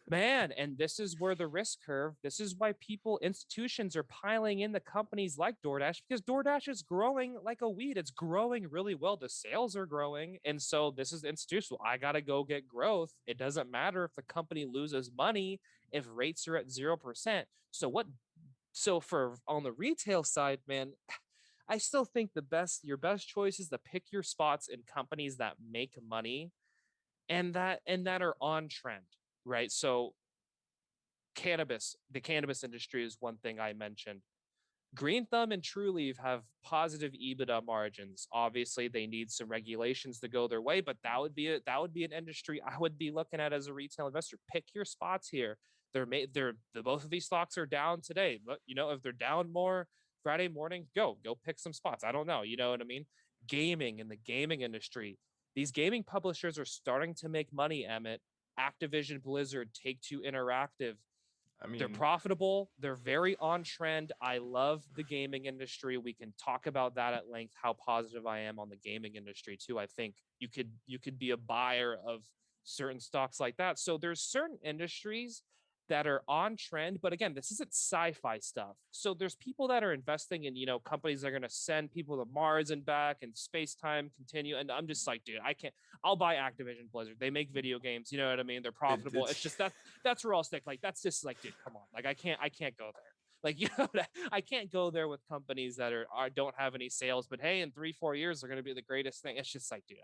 Man, and this is where the risk curve, this is why institutions are piling in the companies like DoorDash, because DoorDash is growing like a weed. It's growing really well. The sales are growing. And so this is institutional. I got to go get growth. It doesn't matter if the company loses money, if rates are at 0%. So for on the retail side, man, I still think your best choice is to pick your spots in companies that make money and that are on trend, right? So the cannabis industry is one thing I mentioned. Green Thumb and True Leaf have positive EBITDA margins. Obviously, they need some regulations to go their way, but that would be an industry I would be looking at as a retail investor. Pick your spots here. Both of these stocks are down today, but if they're down more Friday morning, go pick some spots. I don't know, you know what I mean? Gaming, in the gaming industry, these gaming publishers are starting to make money. Emmett, Activision Blizzard, Take-Two Interactive, I they're mean, profitable. They're very on trend. I love the gaming industry. We can talk about that at length, how positive I am on the gaming industry too. I think you could be a buyer of certain stocks like that. So there's certain industries that are on trend, but again, this isn't sci-fi stuff. So there's people that are investing in, companies that are going to send people to Mars and back and space time continue. And I'm just like, dude, I can't. I'll buy Activision Blizzard. They make video games. You know what I mean? They're profitable. It's just that's where I'll stick. Like, that's just like, dude, come on. Like, I can't go there. Like, I can't go there with companies that don't have any sales, but hey, in 3-4 years, they're going to be the greatest thing. It's just like, dude,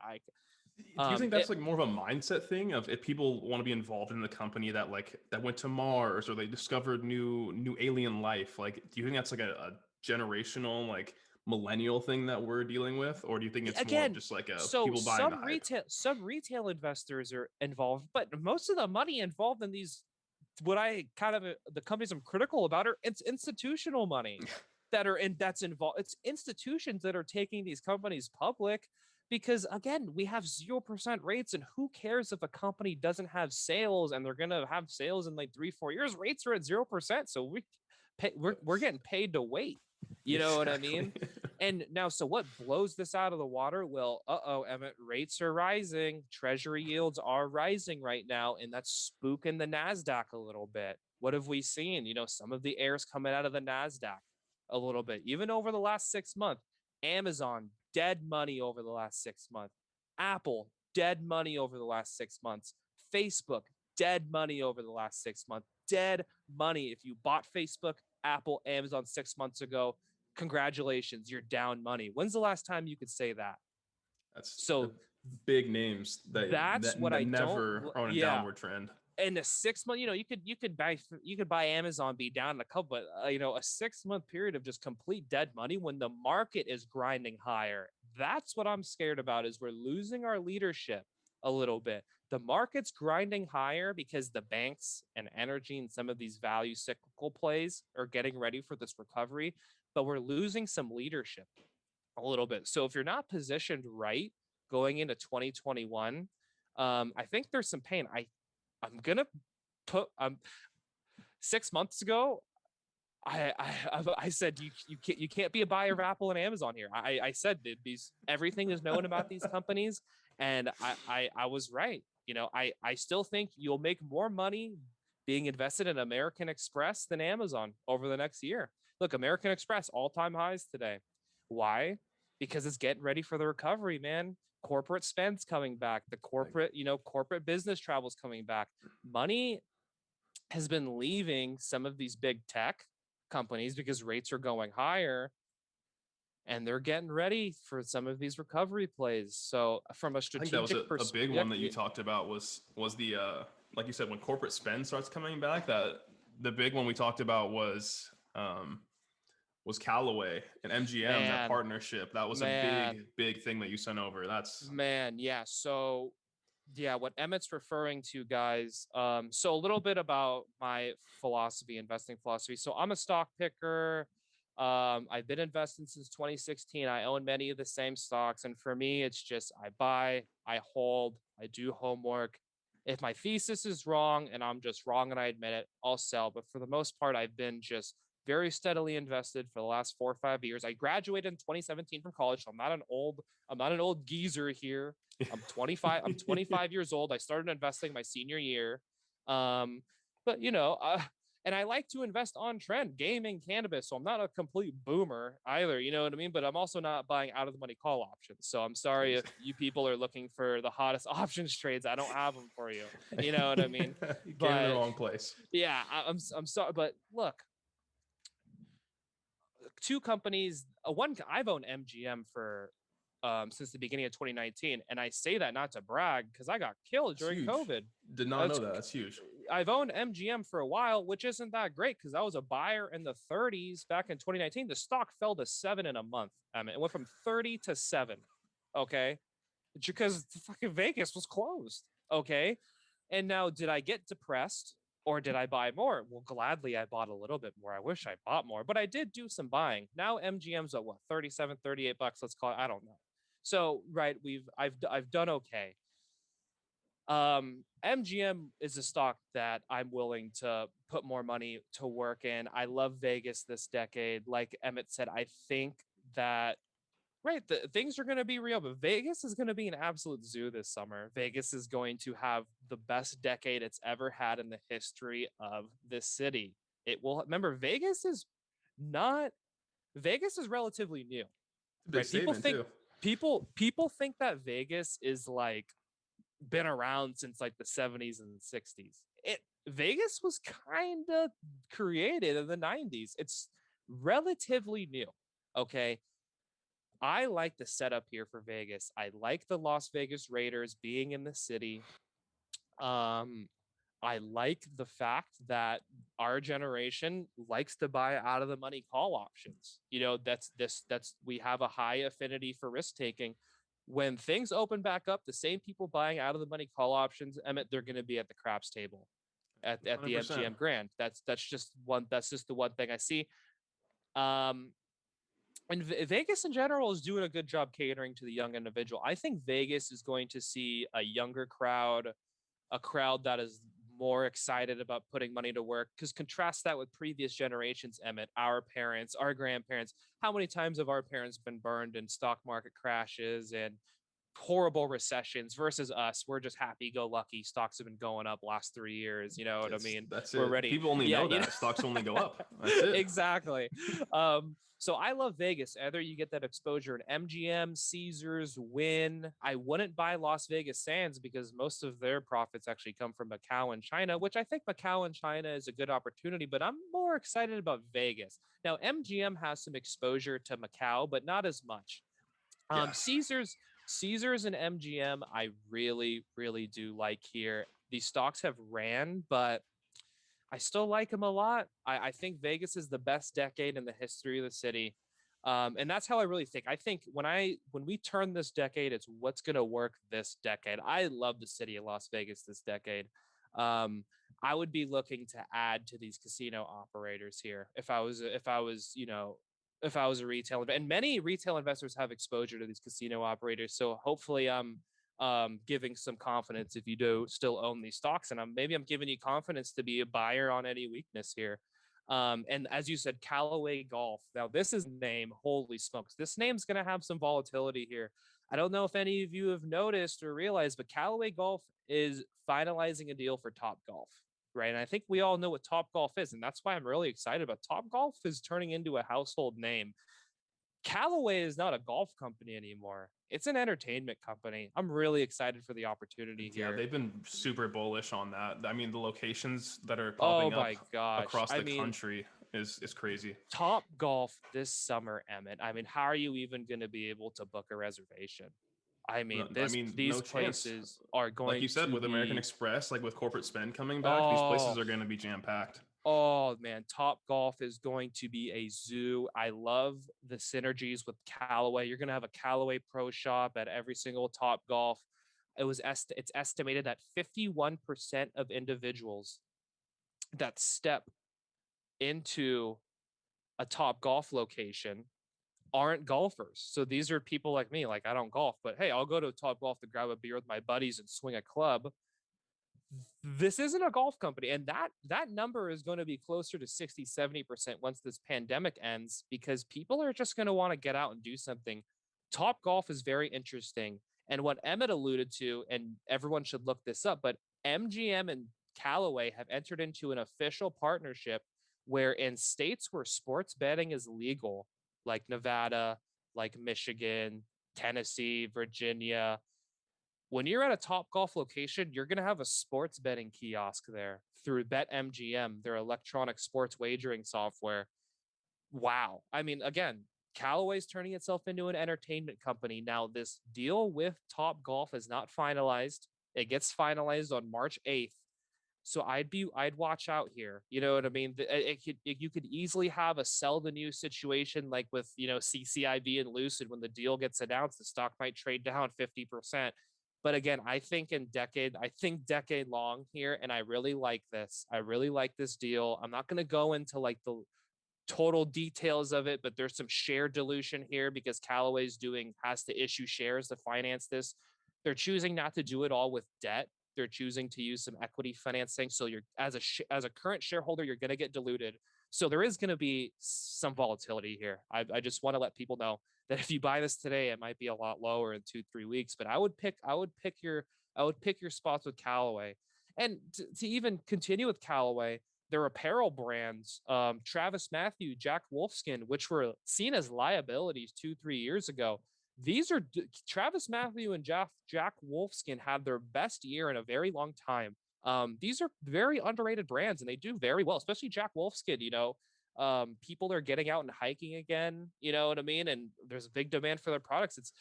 do you think that's like more of a mindset thing of if people want to be involved in the company that went to Mars or they discovered new alien life? Like, do you think that's like a generational, like millennial thing that we're dealing with, or do you think it's more of again, just like a so people buying the hype? some retail investors are involved, but most of the money involved in these, what I kind of the companies I'm critical about, are it's institutional money that's involved. It's institutions that are taking these companies public, because again, we have 0% rates, and who cares if a company doesn't have sales and they're gonna have sales in like 3-4 years? Rates are at 0%, so we're getting paid to wait. You know what I Exactly. mean? And now, so what blows this out of the water? Well, Emmett, rates are rising. Treasury yields are rising right now, and that's spooking the NASDAQ a little bit. What have we seen? Some of the airs coming out of the NASDAQ a little bit, even over the last 6 months. Amazon, dead money over the last 6 months. Apple, dead money over the last 6 months. Facebook, dead money over the last 6 months. Dead money. If you bought Facebook, Apple, Amazon 6 months ago, congratulations, you're down money. When's the last time you could say that? That's So big names that's what that I don't. never are on a Yeah, downward trend. in a 6 month, you could buy Amazon, be down in a couple, but a 6 month period of just complete dead money when the market is grinding higher. That's what I'm scared about, is we're losing our leadership a little bit. The market's grinding higher because the banks and energy and some of these value cyclical plays are getting ready for this recovery, but we're losing some leadership a little bit. So if you're not positioned right going into 2021, I think there's some pain. I'm gonna put 6 months ago, I said you can't be a buyer of Apple and Amazon here. I said that everything is known about these companies, and I was right. I still think you'll make more money being invested in American Express than Amazon over the next year. Look, American Express all-time highs today. Why? Because it's getting ready for the recovery, man. Corporate spend's coming back. The corporate business travel's coming back. Money has been leaving some of these big tech companies because rates are going higher, and they're getting ready for some of these recovery plays. So from a I think that was strategic a big one that you perspective, talked about was the like you said, when corporate spend starts coming back, that the big one we talked about was Callaway and MGM, that man, partnership. That was a man, big thing that you sent over. That's man, yeah. So yeah, what Emmett's referring to, guys. So a little bit about my investing philosophy. So I'm a stock picker. I've been investing since 2016. I own many of the same stocks, and for me, it's just I buy, I hold, I do homework. If my thesis is wrong and I'm just wrong and I admit it, I'll sell. But for the most part, I've been just very steadily invested for the last 4 or 5 years. I graduated in 2017 from college, so I'm not an old geezer here. I'm 25. I'm 25 years old. I started investing my senior year. But and I like to invest on trend, gaming, cannabis. So I'm not a complete boomer either, you know what I mean? But I'm also not buying out of the money call options. So I'm sorry if you people are looking for the hottest options trades. I don't have them for you. You know what I mean? You came in the wrong place. Yeah, I'm sorry, but look, two companies. I've owned MGM for since the beginning of 2019, and I say that not to brag because I got killed during COVID. Did not know that. That's huge. I've owned MGM for a while, which isn't that great because I was a buyer in the 30s back in 2019. The stock fell to 7 in a month. It went from 30 to 7. Okay, because fucking Vegas was closed. Okay, and now did I get depressed? Or did I buy more? Well, gladly, I bought a little bit more. I wish I bought more, but I did do some buying. Now MGM's at what, 37, 38 bucks, let's call it. I don't know. So, right, I've done okay. MGM is a stock that I'm willing to put more money to work in. I love Vegas this decade. Like Emmett said, I think that things are going to be real, but Vegas is going to be an absolute zoo this summer. Vegas is going to have the best decade it's ever had in the history of this city. It will. Remember, Vegas is relatively new. Big statement too. People think that Vegas is like been around since like the 70s and 60s. Vegas was kind of created in the 90s. It's relatively new. Okay. I like the setup here for Vegas. I like the Las Vegas Raiders being in the city. I like the fact that our generation likes to buy out of the money call options. We have a high affinity for risk taking. When things open back up, the same people buying out of the money call options, Emmett, they're going to be at the craps table at the 100%. MGM Grand. That's just the one thing I see. And Vegas in general is doing a good job catering to the young individual. I think Vegas is going to see a younger crowd, a crowd that is more excited about putting money to work. Because contrast that with previous generations, Emmett, our parents, our grandparents. How many times have our parents been burned in stock market crashes and horrible recessions versus us? We're just happy-go-lucky. Stocks have been going up last 3 years. You know what I mean? That's We're it. ready. People only know that stocks only go up. That's it. Exactly. So I love Vegas. Either you get that exposure in MGM, Caesars, Wynn. I wouldn't buy Las Vegas Sands because most of their profits actually come from Macau and China, which I think Macau and China is a good opportunity, but I'm more excited about Vegas. Now, MGM has some exposure to Macau, but not as much. Caesars and MGM, I really, really do like here. These stocks have ran, but I still like them a lot. I think Vegas is the best decade in the history of the city. And that's how I really think. I think when we turn this decade, it's what's going to work this decade. I love the city of Las Vegas this decade. I would be looking to add to these casino operators here if I was a retail, and many retail investors have exposure to these casino operators. So hopefully giving some confidence if you do still own these stocks, and I'm giving you confidence to be a buyer on any weakness here. And as you said, Callaway Golf. Now this is name, holy smokes, this name's going to have some volatility here. I don't know if any of you have noticed or realized, but Callaway Golf is finalizing a deal for Top Golf, right? And I think we all know what Top Golf is, and that's why I'm really excited about Top Golf is turning into a household name. Callaway is not a golf company anymore. It's an entertainment company. I'm really excited for the opportunity here. Yeah, they've been super bullish on that. I mean, the locations that are popping up across the country is crazy. Top Golf this summer, Emmett. I mean, how are you even going to be able to book a reservation? These places are going to like you said, with American Express, like with corporate spend coming back, these places are going to be jam-packed. Oh man, Top Golf is going to be a zoo. I love the synergies with Callaway. You're going to have a Callaway Pro Shop at every single Top Golf. It's estimated that 51% of individuals that step into a Top Golf location aren't golfers. So these are people like me. Like, I don't golf, but hey, I'll go to Top Golf to grab a beer with my buddies and swing a club. this isn't a golf company, and that number is going to be closer to 60-70% once this pandemic ends, because people are just going to want to get out and do something. Top Golf is very interesting, and what Emmett alluded to, and everyone should look this up, but MGM and Callaway have entered into an official partnership where in states where sports betting is legal, like Nevada, like Michigan, Tennessee, Virginia, when you're at a Top Golf location, you're going to have a sports betting kiosk there through BetMGM, their electronic sports wagering software. Wow. I mean, again, Callaway's turning itself into an entertainment company. Now, this deal with Top Golf is not finalized. It gets finalized on March 8th. So I'd watch out here. You know what I mean? You could easily have a sell the news situation like with, CCIV and Lucid. When the deal gets announced, the stock might trade down 50%. But again, I think decade long here, and I really like this. I really like this deal. I'm not going to go into like the total details of it, but there's some share dilution here because Callaway's has to issue shares to finance this. They're choosing not to do it all with debt. They're choosing to use some equity financing. So you're as a current shareholder, you're going to get diluted. So there is going to be some volatility here. I just want to let people know that if you buy this today, it might be a lot lower in 2-3 weeks. But I would pick your spots with Callaway, and to even continue with Callaway, their apparel brands, Travis Mathew, Jack Wolfskin, which were seen as liabilities 2-3 years ago. These are Travis Mathew and Jack Wolfskin had their best year in a very long time. These are very underrated brands, and they do very well, especially Jack Wolfskin. People are getting out and hiking again. You know what I mean? And there's a big demand for their products. It's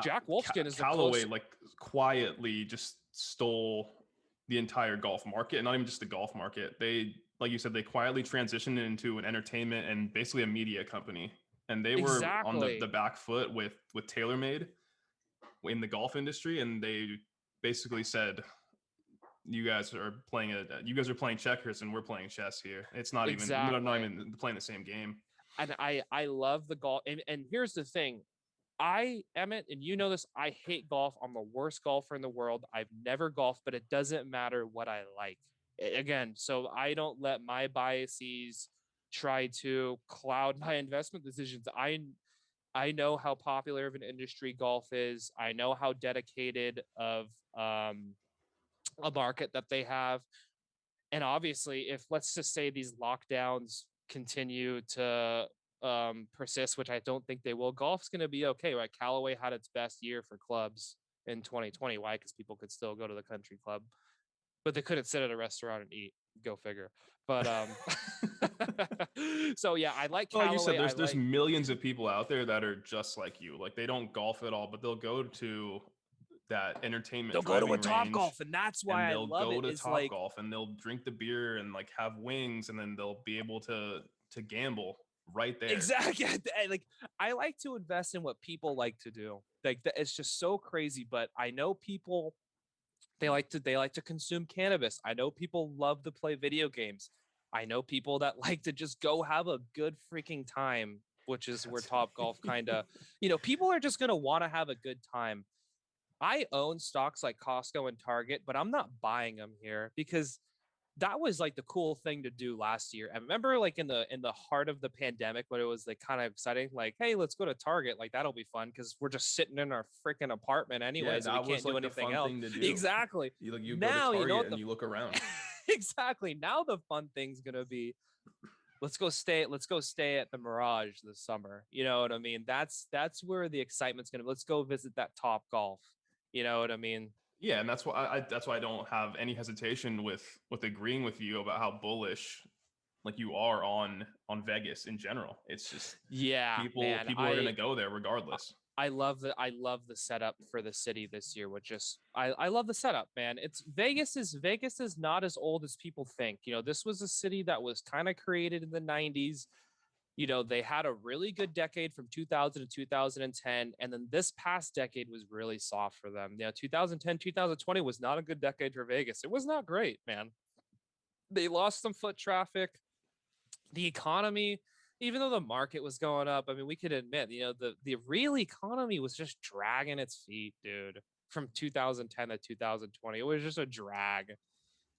Jack Wolfskin is Callaway like quietly just stole the entire golf market, and not even just the golf market. They, like you said, they quietly transitioned into an entertainment and basically a media company, and they were on the back foot with TaylorMade in the golf industry, and they basically said, you guys are playing checkers and we're playing chess here. It's not even playing the same game. And I love the golf, and here's the thing. Emmett, and you know this, I hate golf. I'm the worst golfer in the world. I've never golfed, but it doesn't matter what I like. Again, so I don't let my biases try to cloud my investment decisions. I know how popular of an industry golf is. I know how dedicated of a market that they have. And obviously, if let's just say these lockdowns continue to persist, which I don't think they will, golf's going to be okay, right? Callaway had its best year for clubs in 2020. Why? Because people could still go to the country club, but they couldn't sit at a restaurant and eat. Go figure. But so yeah, I like Callaway. Like you said, there's millions of people out there that are just like you. Like they don't golf at all, but they'll go to that entertainment. They'll go to a Top Golf, and that's why I love it. They'll go to Top Golf, and they'll drink the beer and like have wings, and then they'll be able to gamble right there. Exactly. Like I like to invest in what people like to do. Like it's just so crazy. But I know people, they like to consume cannabis. I know people love to play video games. I know people that like to just go have a good freaking time, which is where Top Golf kind of, people are just gonna want to have a good time. I own stocks like Costco and Target, but I'm not buying them here because that was like the cool thing to do last year. I remember like in the heart of the pandemic when it was like kind of exciting, like, hey, let's go to Target. Like that'll be fun because we're just sitting in our freaking apartment anyways. Yeah, we can't do anything else. Exactly. You now, go to Target and you look around. Exactly. Now the fun thing's gonna be let's go stay at the Mirage this summer. You know what I mean? That's where the excitement's gonna be. Let's go visit that Top Golf. You know what I mean? Yeah, and that's why I don't have any hesitation with agreeing with you about how bullish like you are on Vegas in general. It's just people are going to go there regardless. I love the setup for the city this year, which is I love the setup, man. It's Vegas is not as old as people think. This was a city that was kind of created in the 90s. They had a really good decade from 2000 to 2010. And then this past decade was really soft for them. 2010, 2020 was not a good decade for Vegas. It was not great, man. They lost some foot traffic. The economy, even though the market was going up, I mean, we could admit, the real economy was just dragging its feet, dude. from 2010 to 2020. It was just a drag.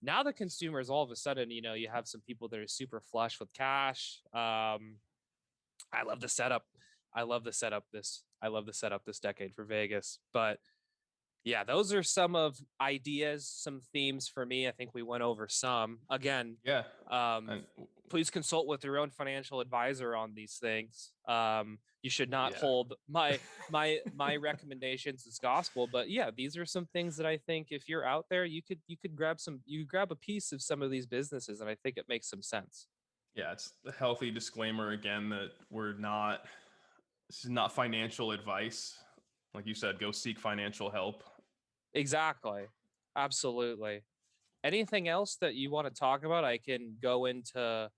Now the consumers, all of a sudden, you have some people that are super flush with cash. I love the setup. I love the setup this decade for Vegas. But yeah, those are some of ideas, some themes for me. I think we went over some. Again, Yeah. um, And please consult with your own financial advisor on these things. You should not yeah. hold my recommendations as gospel, but yeah, these are some things that I think if you're out there, you could grab a piece of some of these businesses, and I think it makes some sense. Yeah, it's a healthy disclaimer again that this is not financial advice. Like you said, go seek financial help. Exactly. Absolutely. Anything else that you want to talk about? I can go into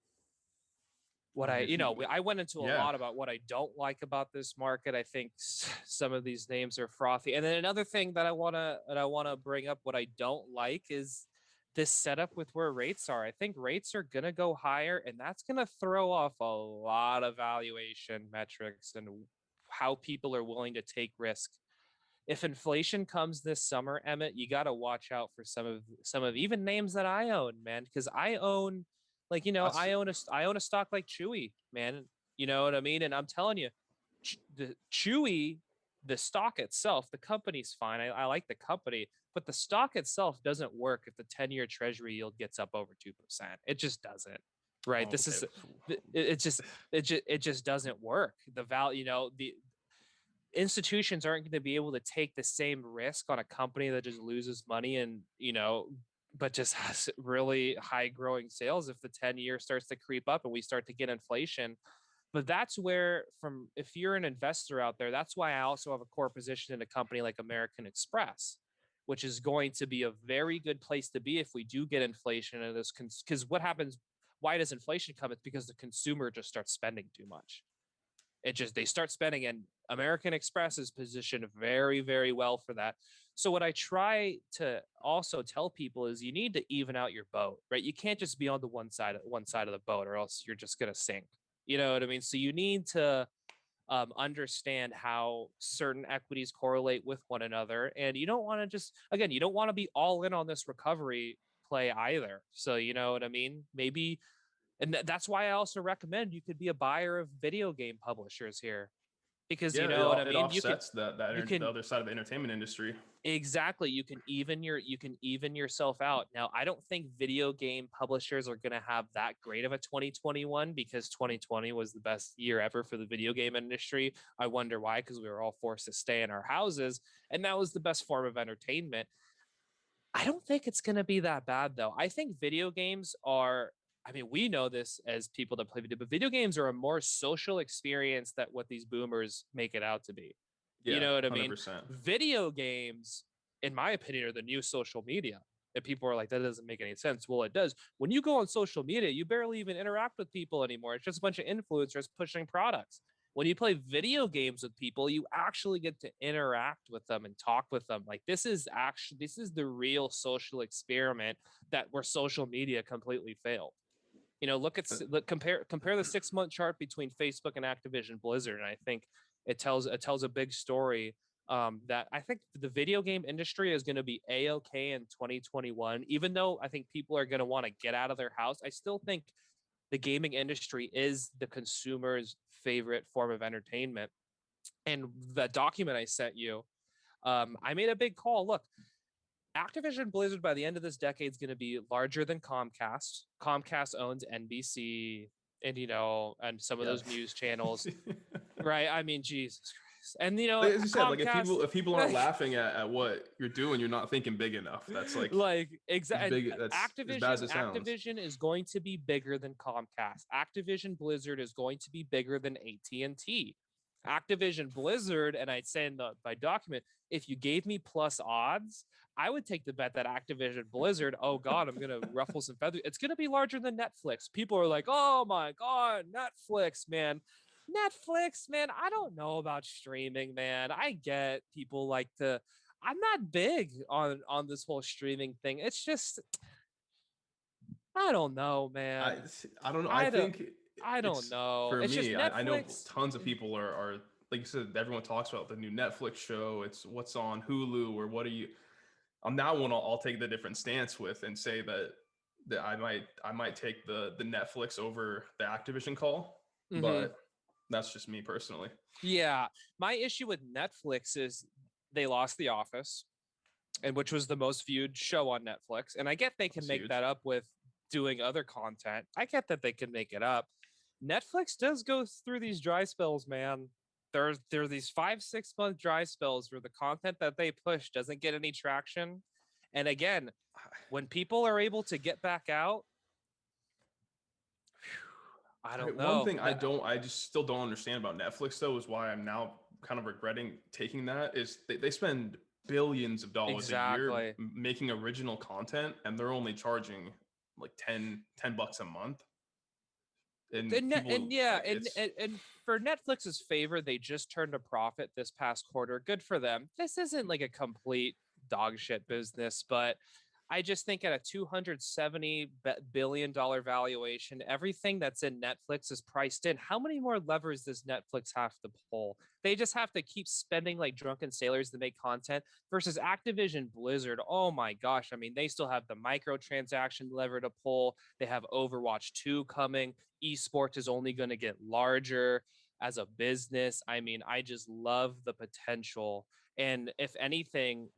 what If you, I went into a yeah, lot about what I don't like about this market. I think some of these names are frothy. And then another thing that I want to bring up, what I don't like is this setup with where rates are. I think rates are going to go higher, and that's going to throw off a lot of valuation metrics and how people are willing to take risk. If inflation comes this summer, Emmett, you got to watch out for some of even names that I own, man, because I own, like, that's I own a stock like Chewy, man. You know what I mean? And I'm telling you, the Chewy, the stock itself, the company's fine. I like the company, but the stock itself doesn't work if the 10-year Treasury yield gets up over 2%. It just doesn't. Right. This okay. is it just doesn't work. The value, the institutions aren't going to be able to take the same risk on a company that just loses money and but just has really high growing sales if the 10-year starts to creep up and we start to get inflation. But that's where, from if you're an investor out there, that's why I also have a core position in a company like American Express, which is going to be a very good place to be if we do get inflation. And this, because what happens, why does inflation come? It's because the consumer just starts spending too much. They start spending, and American Express is positioned very, very well for that. So what I try to also tell people is you need to even out your boat, right? You can't just be on the one side of the boat, or else you're just gonna sink. You know what I mean? So you need to understand how certain equities correlate with one another, and you don't want to just, again, you don't want to be all in on this recovery play either. So you know what I mean? Maybe, and that's why I also recommend you could be a buyer of video game publishers here, because you Yeah, know what I it mean. offsets You the can other side of the entertainment industry. exactly you can even yourself out. Now, I don't think video game publishers are going to have that great of a 2021, because 2020 was the best year ever for the video game industry. I wonder why, because we were all forced to stay in our houses, and that was the best form of entertainment. I don't think it's going to be that bad, though. I think video games are, I mean, we know this as people that play video, but video games are a more social experience than what these boomers make it out to be. You Yeah, know what I mean? 100%. Video games, in my opinion, are the new social media. And people are like, that doesn't make any sense. Well, it does. When you go on social media, you barely even interact with people anymore. It's just a bunch of influencers pushing products. When you play video games with people, you actually get to interact with them and talk with them. Like, this is the real social experiment that where social media completely failed. Compare the 6 month chart between Facebook and Activision Blizzard, and I think it tells a big story, that I think the video game industry is going to be a-okay in 2021. Even though I think people are going to want to get out of their house, I still think the gaming industry is the consumer's favorite form of entertainment. And the document I sent you, I made a big call. Look, Activision Blizzard by the end of this decade is going to be larger than Comcast. Comcast owns NBC and and some of Yeah. those news channels, right? I mean, Jesus Christ. And As you said, like Comcast, if people aren't laughing at what you're doing, you're not thinking big enough. That's like like as exactly, big. That's as bad as it sounds. Activision is going to be bigger than Comcast. Activision Blizzard is going to be bigger than AT&T. Activision Blizzard, and I'd say in my document, if you gave me plus odds, I would take the bet that Activision Blizzard, oh God, I'm gonna ruffle some feathers. It's gonna be larger than Netflix. People are like, oh my God, Netflix, man. Netflix, man, I don't know about streaming, man. I get people like to. I'm not big on this whole streaming thing. It's just, I don't know, I man. I don't know. I I don't think I don't it's know. for It's just me. I know Netflix. tons of people are like you said, everyone talks about the new Netflix show. It's what's on Hulu or what are you on that one. I'll take the different stance with and say that I might take the Netflix over the Activision call, Mm-hmm. but that's just me personally. Yeah, my issue with Netflix is they lost The Office, and which was the most viewed show on Netflix. And I get they can That's make huge. that up with doing other content. I get that they can make it up. Netflix does go through these dry spells, man. There are these 5 6 month dry spells where the content that they push doesn't get any traction. And again, when people are able to get back out, I don't One know. thing I just still don't understand about Netflix though is why I'm now kind of regretting taking that is they spend billions of dollars a year Exactly. making original content and they're only charging like 10 bucks a month and And people yeah, like it's and for Netflix's favor, they just turned a profit this past quarter. Good for them. This isn't like a complete dog shit business, but I just think at a $270 billion valuation, everything that's in Netflix is priced in. How many more levers does Netflix have to pull? They just have to keep spending like drunken sailors to make content versus Activision Blizzard. Oh my gosh. I mean, they still have the microtransaction lever to pull. They have Overwatch 2 coming. Esports is only going to get larger as a business. I mean, I just love the potential. And if anything,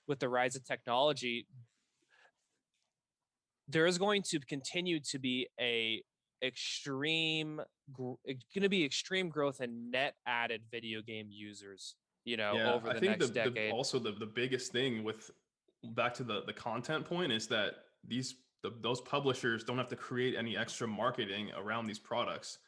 with the rise of technology, there is going to continue to be going to be extreme growth in net added video game users, yeah. over I the think next the decade. also the biggest thing with back to the content point is that those publishers don't have to create any extra marketing around these products.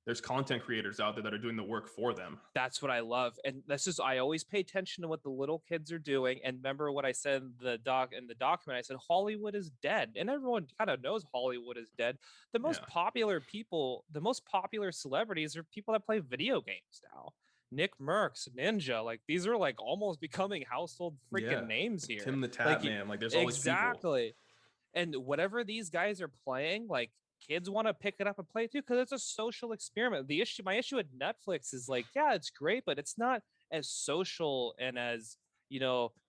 There's content creators out there that are doing the work for them. That's what I love. And this is, I always pay attention to what the little kids are doing. And remember what I said in the document, I said, Hollywood is dead. And everyone kind of knows Hollywood is dead. The Yeah. most popular people, the most popular celebrities are people that play video games now. Nick Merckx, Ninja, like these are like almost becoming household Yeah. freaking names Like here. Tim the Like Tap Man. Like there's all these people. exactly. And whatever these guys are playing, like kids want to pick it up and play it too because it's a social experiment. My issue with Netflix is like, yeah, it's great, but it's not as social and as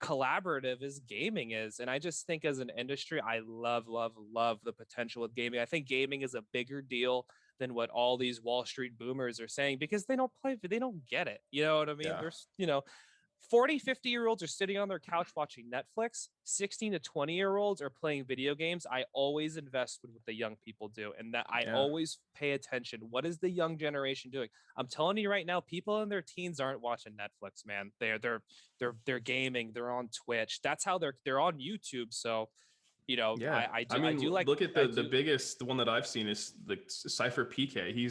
collaborative as gaming is. And I just think as an industry, I love, love, love the potential with gaming. I think gaming is a bigger deal than what all these Wall Street boomers are saying because they don't play, they don't get it. You know what I mean? Yeah. There's, 40, 50-year-olds are sitting on their couch watching Netflix. 16 to 20-year-olds are playing video games. I always invest with what the young people do, and that I Yeah. always pay attention. What is the young generation doing? I'm telling you right now, people in their teens aren't watching Netflix, man. They're gaming. They're on Twitch. That's how they're on YouTube. So, Yeah. I I mean, do like look at I the do. biggest the one that I've seen is the Cypher PK. He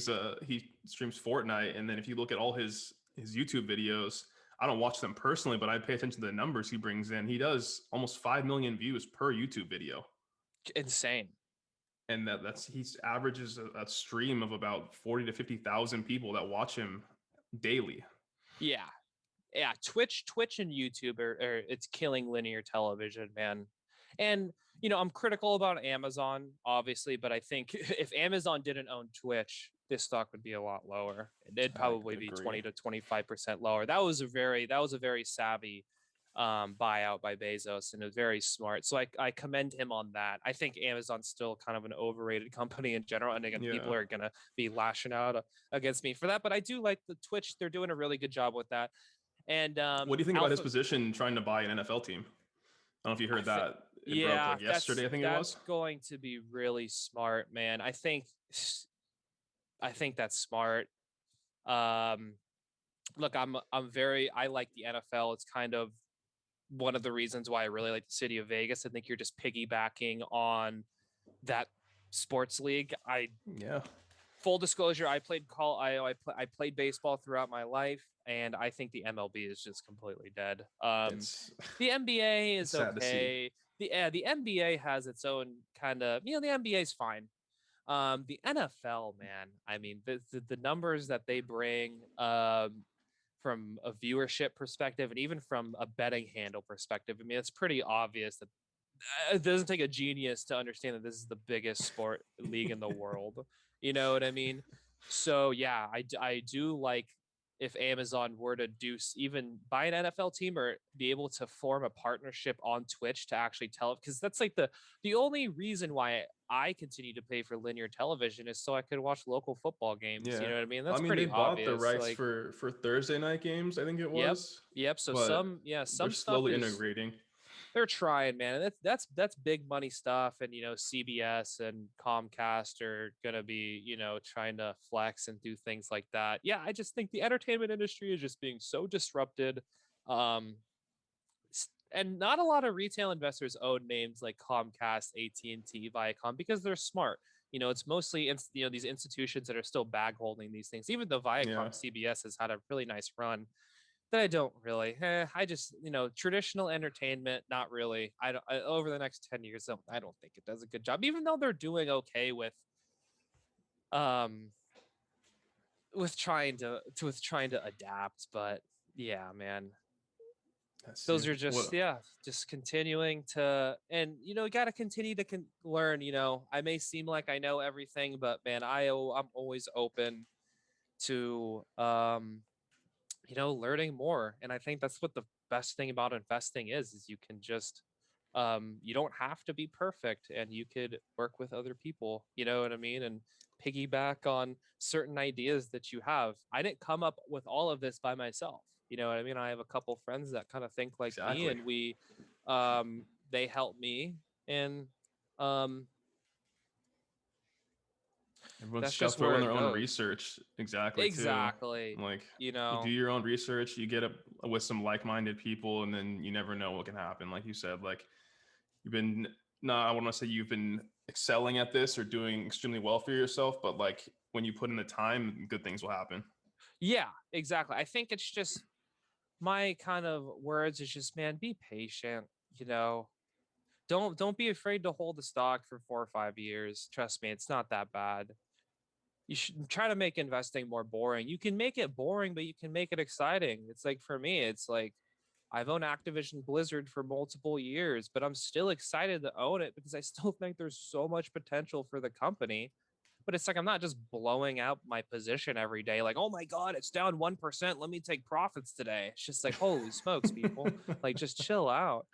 streams Fortnite, and then if you look at all his YouTube videos, I don't watch them personally, but I pay attention to the numbers he brings in. He does almost 5 million views per YouTube video. Insane. And that's he's averages a stream of about 40 to 50,000 people that watch him daily. Yeah. Yeah, Twitch and YouTube are it's killing linear television, man. And I'm critical about Amazon, obviously, but I think if Amazon didn't own Twitch, this stock would be a lot lower. It'd I probably be agree. 20 to 25% lower. That was a very savvy buyout by Bezos, and it was very smart. So I commend him on that. I think Amazon's still kind of an overrated company in general, and again, Yeah. people are gonna be lashing out against me for that. But I do like the Twitch; they're doing a really good job with that. And What do you think about his Alpha, position trying to buy an NFL team? I don't know if you I heard think, that. It broke yeah, like yesterday, I think it was. that's going to be really smart, man. I think that's smart. Um, Look, I like the NFL. It's kind of one of the reasons why I really like the city of Vegas. I think you're just piggybacking on that sports league. Yeah. Full disclosure, I played baseball throughout my life, and I think the MLB is just completely dead. It's The NBA it's is sad to see. okay. The NBA has its own kind of, the NBA is fine. The NFL, man, I mean, the numbers that they bring, from a viewership perspective and even from a betting handle perspective, I mean, it's pretty obvious that it doesn't take a genius to understand that this is the biggest sport league in the world. You know what I mean? So yeah, I do like if Amazon were to even buy an NFL team or be able to form a partnership on Twitch to actually tell it, because that's like the only reason why I continue to pay for linear television is so I could watch local football games. You Yeah. know what I mean? I That's mean, they pretty bought the obvious. rights Like, for Thursday night games, I think it yep, was, yep. So but they're some stuff slowly is integrating. they're trying, man. And that's big money stuff. And CBS and Comcast are gonna be, trying to flex and do things like that. Yeah, I just think the entertainment industry is just being so disrupted. Um, and not a lot of retail investors own names like Comcast, AT&T, Viacom because they're smart. It's mostly these institutions that are still bag holding these things. Even though Yeah. Viacom CBS has had a really nice run, that I don't really. I just traditional entertainment, not really. I don't. Over the next 10 years, I don't think it does a good job. Even though they're doing okay um with trying to adapt, but yeah, man, Let's see those are what. just continuing to, and you got to continue to learn. I may seem like I know everything, but man, I'm always open to learning more. And I think that's what the best thing about investing is you can just you don't have to be perfect, and you could work with other people, you know what I mean, and piggyback on certain ideas that you have. I didn't come up with all of this by myself, you know what I mean. I have a couple friends that kind of think like me, Exactly. and they help me, and um Everyone's that's just got to just throw in where their it own goes. research. Exactly, too. Exactly. Like, you you do know your own research, you get up with some like-minded people, and then you never know what can happen. Like you said, like you've been not, I want to say you've been excelling at this or doing extremely well for yourself, but like when you put in the time, good things will happen. yeah, exactly. I think it's just my kind of words is just, man, be patient, you know. Don't be afraid to hold the stock for 4 or 5 years. Trust me, it's not that bad. You should try to make investing more boring. You can make it boring, but you can make it exciting. It's like, for me, it's like I've owned Activision Blizzard for multiple years, but I'm still excited to own it because I still think there's so much potential for the company. But it's like I'm not just blowing out my position every day, like, oh my God, it's down 1%. Let me take profits today. It's just like, holy smokes, people. Like, just chill out.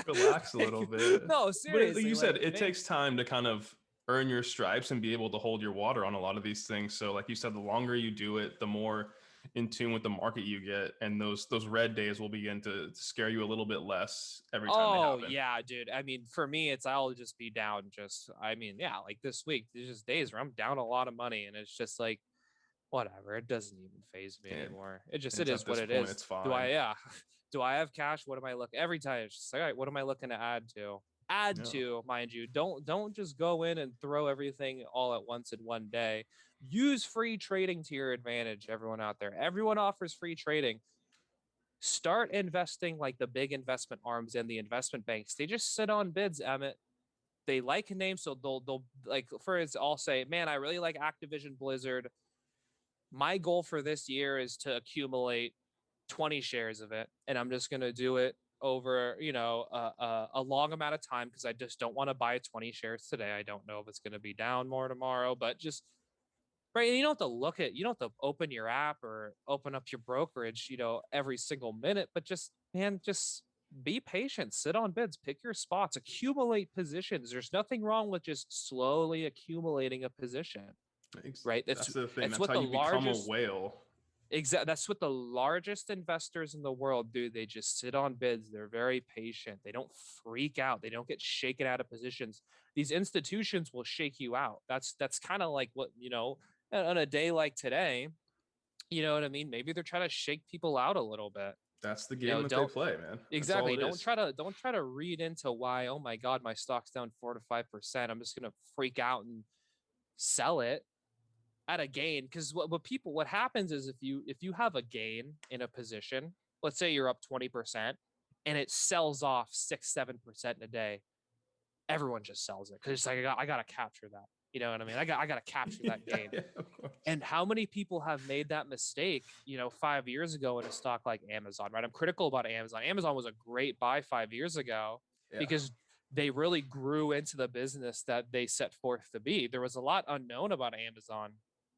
Relax a little bit. No, But like seriously, you like, said, it man. takes time to kind of earn your stripes and be able to hold your water on a lot of these things. So like you said, the longer you do it, the more in tune with the market you get, and those red days will begin to scare you a little bit less every time they Oh happen. yeah, dude. I mean, for me, I'll just be down. I mean, yeah, like this week, there's just days where I'm down a lot of money, and it's just like, whatever. It doesn't even phase me And anymore. It it's at is what this it point, is. it's fine. Yeah. Do I have cash? What am I looking every time? It's just like, all right, what am I looking to add to? Add Yeah. to, mind you. Don't just go in and throw everything all at once in one day. Use free trading to your advantage, everyone out there. Everyone offers free trading. Start investing like the big investment arms and the investment banks. They just sit on bids, Emmett. They like a name, so they'll like, for instance, I'll say, man, I really like Activision Blizzard. My goal for this year is to accumulate 20 shares of it, and I'm just going to do it over a long amount of time, because I just don't want to buy 20 shares today. I don't know if it's going to be down more tomorrow, but just right. And you don't have to you don't have to open your app or open up your brokerage, every single minute, but just, man, just be patient, sit on bids, pick your spots, accumulate positions. There's nothing wrong with just slowly accumulating a position, right? That's the thing. It's That's what how the you become a largest whale. That's what the largest investors in the world do. They just sit on bids. They're very patient. They don't freak out. They don't get shaken out of positions. These institutions will shake you out. That's kind of like what, on a day like today, you know what I mean? Maybe they're trying to shake people out a little bit. That's the game that they Don't play, man. That's all exactly. it is. Don't try to read into why, oh my God, my stock's down 4 to 5%. I'm just gonna freak out and sell it at a gain. Because what happens is, if you have a gain in a position, let's say you're up 20%, and it sells off 6-7% in a day, everyone just sells it because it's like, I gotta capture that. You know what I mean? I gotta capture that Yeah, gain. yeah, of course. And how many people have made that mistake, 5 years ago in a stock like Amazon, right? I'm critical about Amazon. Amazon was a great buy 5 years ago Yeah. because they really grew into the business that they set forth to be. There was a lot unknown about Amazon.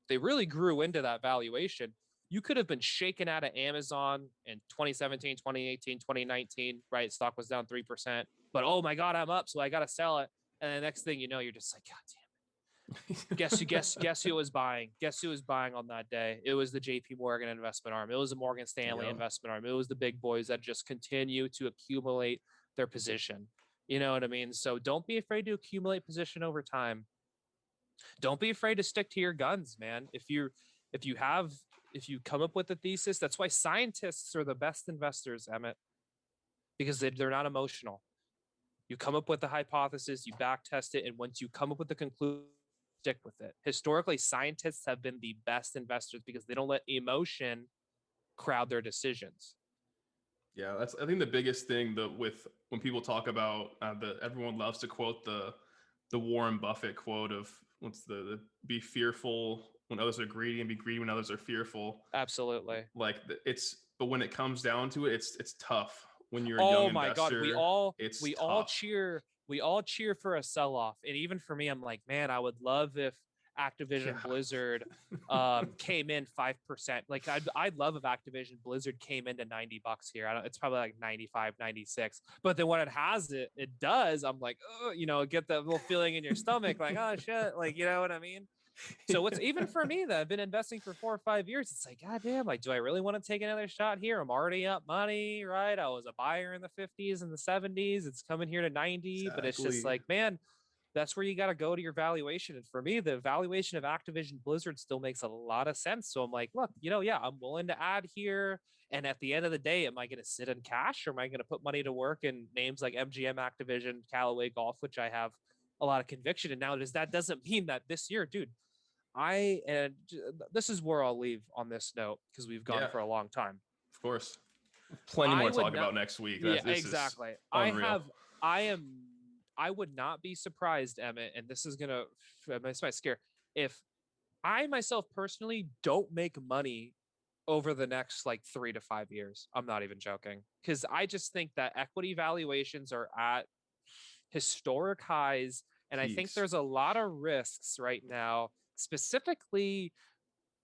They really grew into that valuation. you could have been shaken out of Amazon in 2017, 2018, 2019, right? Stock was down 3%, but oh my God, I'm up. So I got to sell it. And the next thing you know, you're just like, God damn. Guess who was buying? Guess who was buying on that day? It was the JP Morgan investment arm. It was the Morgan Stanley investment arm. It was the big boys that just continue to accumulate their position. You know what I mean? So don't be afraid to accumulate position over time. Don't be afraid to stick to your guns, man. If you come up with a thesis, that's why scientists are the best investors, Emmett, because they're not emotional. You come up with the hypothesis, you back test it, and once you come up with the conclusion, stick with it. Historically, scientists have been the best investors because they don't let emotion crowd their decisions. Yeah, that's I think the biggest thing with when people talk about everyone loves to quote the Warren Buffett quote of what's the be fearful when others are greedy and be greedy when others are fearful. Absolutely. Like but when it comes down to it, it's tough when you're a young investor. My God, we all cheer for a sell-off. And even for me, I'm like, man, I would love if Activision Blizzard came in 5%. Like I'd love if Activision Blizzard came into $90 here. It's probably like 95, 96. But then when it does, I'm like, oh, get that little feeling in your stomach, like, oh shit, like, you know what I mean? So it's even for me that I've been investing for 4 or 5 years. It's like, God damn, like, do I really want to take another shot here? I'm already up money, right? I was a buyer in the 50s and the 70s. It's coming here to 90, but it's just like, man, that's where you got to go to your valuation. And for me, the valuation of Activision Blizzard still makes a lot of sense. So I'm like, look, I'm willing to add here. And at the end of the day, am I going to sit in cash or am I going to put money to work in names like MGM, Activision, Callaway Golf, which I have a lot of conviction in now? That doesn't mean that this year, dude, and this is where I'll leave on this note because we've gone for a long time. Of course, plenty more to talk about next week. Exactly. I would not be surprised, Emmett, and this might scare, if I myself personally don't make money over the next like 3 to 5 years. I'm not even joking, because I just think that equity valuations are at historic highs, and I think there's a lot of risks right now, specifically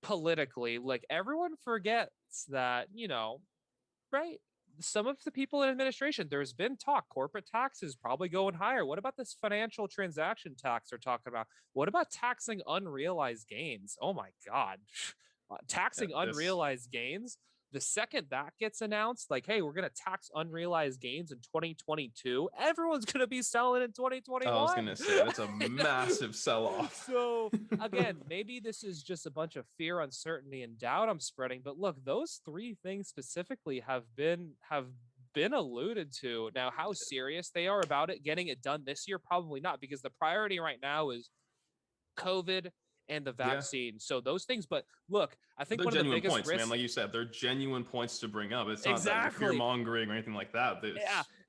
politically. Like, everyone forgets that, right? Some of the people in administration, there's been talk, corporate taxes probably going higher. What about this financial transaction tax they're talking about? What about taxing unrealized gains? Oh my God. Taxing unrealized gains. The second that gets announced, like, hey, we're going to tax unrealized gains in 2022, everyone's going to be selling in 2021. I was going to say, that's a massive sell-off. So again, maybe this is just a bunch of fear, uncertainty, and doubt I'm spreading. But look, those 3 things specifically have been alluded to. Now, how serious they are about it, getting it done this year, probably not, because the priority right now is COVID and the vaccine. So those things, but look, I think one of the biggest points, risks, man, like you said, they're genuine points to bring up. It's not that fear mongering or anything like that.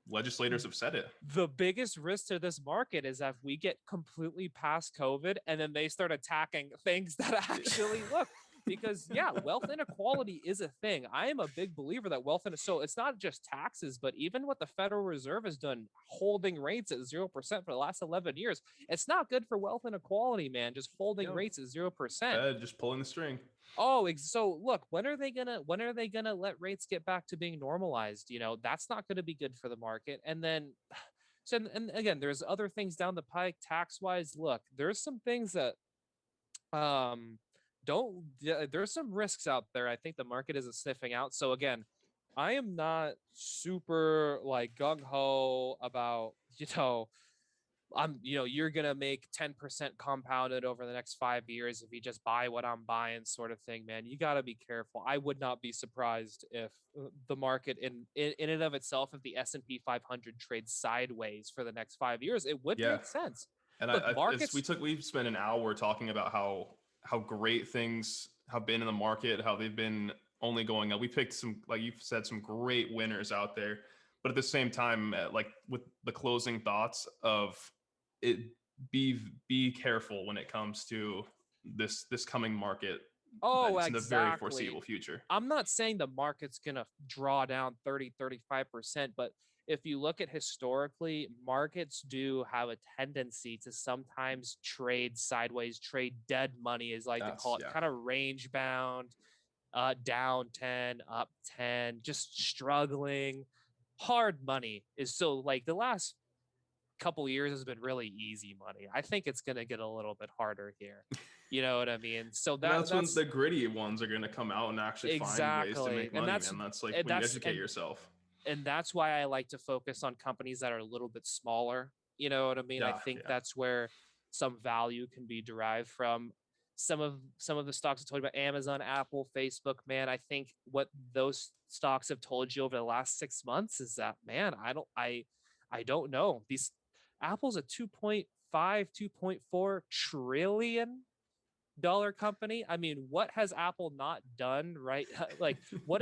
Legislators have said it. The biggest risk to this market is if we get completely past COVID and then they start attacking things that actually look. Because wealth inequality is a thing. I am a big believer that so it's not just taxes, but even what the Federal Reserve has done, holding rates at 0% for the last 11 years. It's not good for wealth inequality, man. Just holding rates at 0%. Just pulling the string. Oh, so look, when are they gonna let rates get back to being normalized? That's not going to be good for the market. And then, and again, there's other things down the pike tax wise. Look, there's some things that, there's some risks out there. I think the market is sniffing out. So again, I am not super like gung-ho about, you're going to make 10% compounded over the next 5 years if you just buy what I'm buying sort of thing, man. You got to be careful. I would not be surprised if the market in and of itself, if the S&P 500 trades sideways for the next 5 years, it would make sense. And look, we've spent an hour talking about how great things have been in the market, how they've been only going up. We picked some, like you've said, some great winners out there. But at the same time, like with the closing thoughts of it, be careful when it comes to this coming market. Oh, exactly. In the very foreseeable future. I'm not saying the market's going to draw down 30-35%, but if you look at historically, markets do have a tendency to sometimes trade sideways, trade dead money, is like to call it, kind of range bound. down 10, up 10, just struggling. Hard money is so like the last couple years has been really easy money. I think it's going to get a little bit harder here. You know what I mean? So And that's when that's the gritty ones are going to come out and actually find ways to exactly, make money, man. That's like when you educate yourself. and that's why I like to focus on companies that are a little bit smaller. You know what I mean? I Yeah, think yeah. that's where some value can be derived from. Some of the stocks I told you about, Amazon, Apple, Facebook, man. I think what those stocks have told you over the last 6 months is that, man, I don't know. These Apple's a 2.5, 2.4 trillion dollar company. I mean, what has Apple not done, right? Like what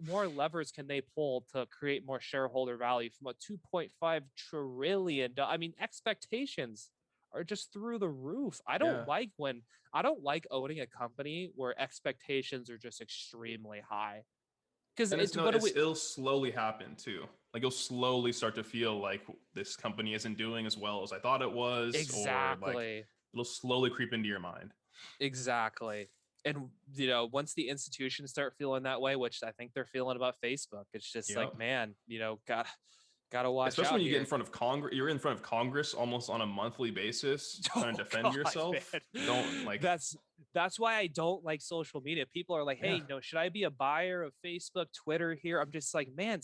more levers can they pull to create more shareholder value from a 2.5 trillion? I mean, expectations are just through the roof. Yeah. I don't like owning a company where expectations are just extremely high. Because And it's what do we it'll slowly happen too. Like you'll slowly start to feel like this company isn't doing as well as I thought it was, or like exactly. it'll slowly creep into your mind. Exactly. And once the institutions start feeling that way, which I think they're feeling about Facebook, it's just like, Yep. man, gotta watch Especially out when you get in here. front of Congress, you're in front of Congress almost on a monthly basis Oh trying to defend God, yourself. Don't man. like, That's why I don't like social media. People are like, hey, yeah, should I be a buyer of Facebook, Twitter here? I'm just like, man,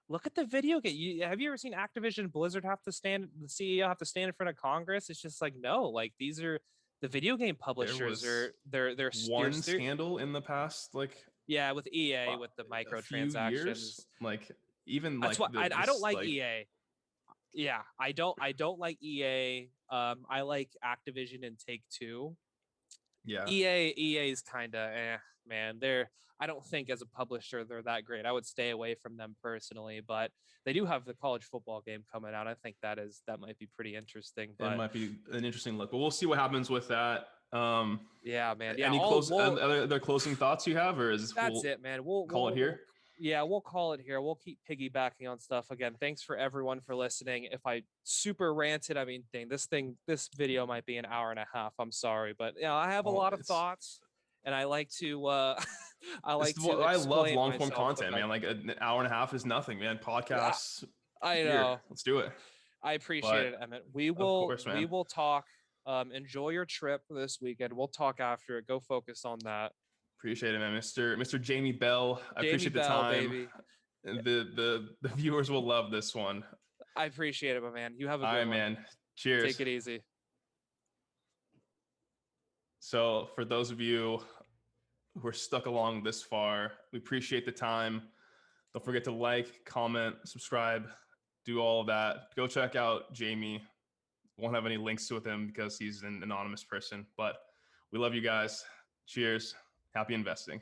look at the video game. Have you ever seen Activision Blizzard the CEO have to stand in front of Congress? It's just like, no, like these are the video game there publishers was are they're one scandal in the past, like yeah, with EA with the a few years, microtransactions. like even That's like why I don't this, like like, EA. Yeah, I don't like EA. I like Activision and Take Two. yeah, EA is kind of man. I don't think as a publisher they're that great. I would stay away from them personally, but they do have the college football game coming out. I think that might be pretty interesting. it But might be an interesting look, but we'll see what happens with that. yeah, man. Yeah, Any all close we'll other closing thoughts you have, or is that's we'll it, man. call it here? Yeah, we'll call it here. We'll keep piggybacking on stuff again. Thanks for everyone for listening. If I super ranted, I mean, dang, this video might be an hour and a half. I'm sorry, but I have a Oh, lot of thoughts, and I like to I like to I love explain long form myself content, man. Like an hour and a half is nothing, man. I, Podcasts I here, know. let's do it. I appreciate But it, Emmett. of course, We man. will talk. Enjoy your trip this weekend. We'll talk after it. Go focus on that. Appreciate it, man. Mr. Jamie Bell. I Jamie appreciate the Bell, time. baby. The viewers will love this one. I appreciate it, my man. You have a All good right, one. man. Cheers. Take it easy. So for those of you who are stuck along this far, we appreciate the time. Don't forget to like, comment, subscribe, do all of that. Go check out Jamie. Won't have any links with him because he's an anonymous person, but we love you guys. Cheers. Happy investing.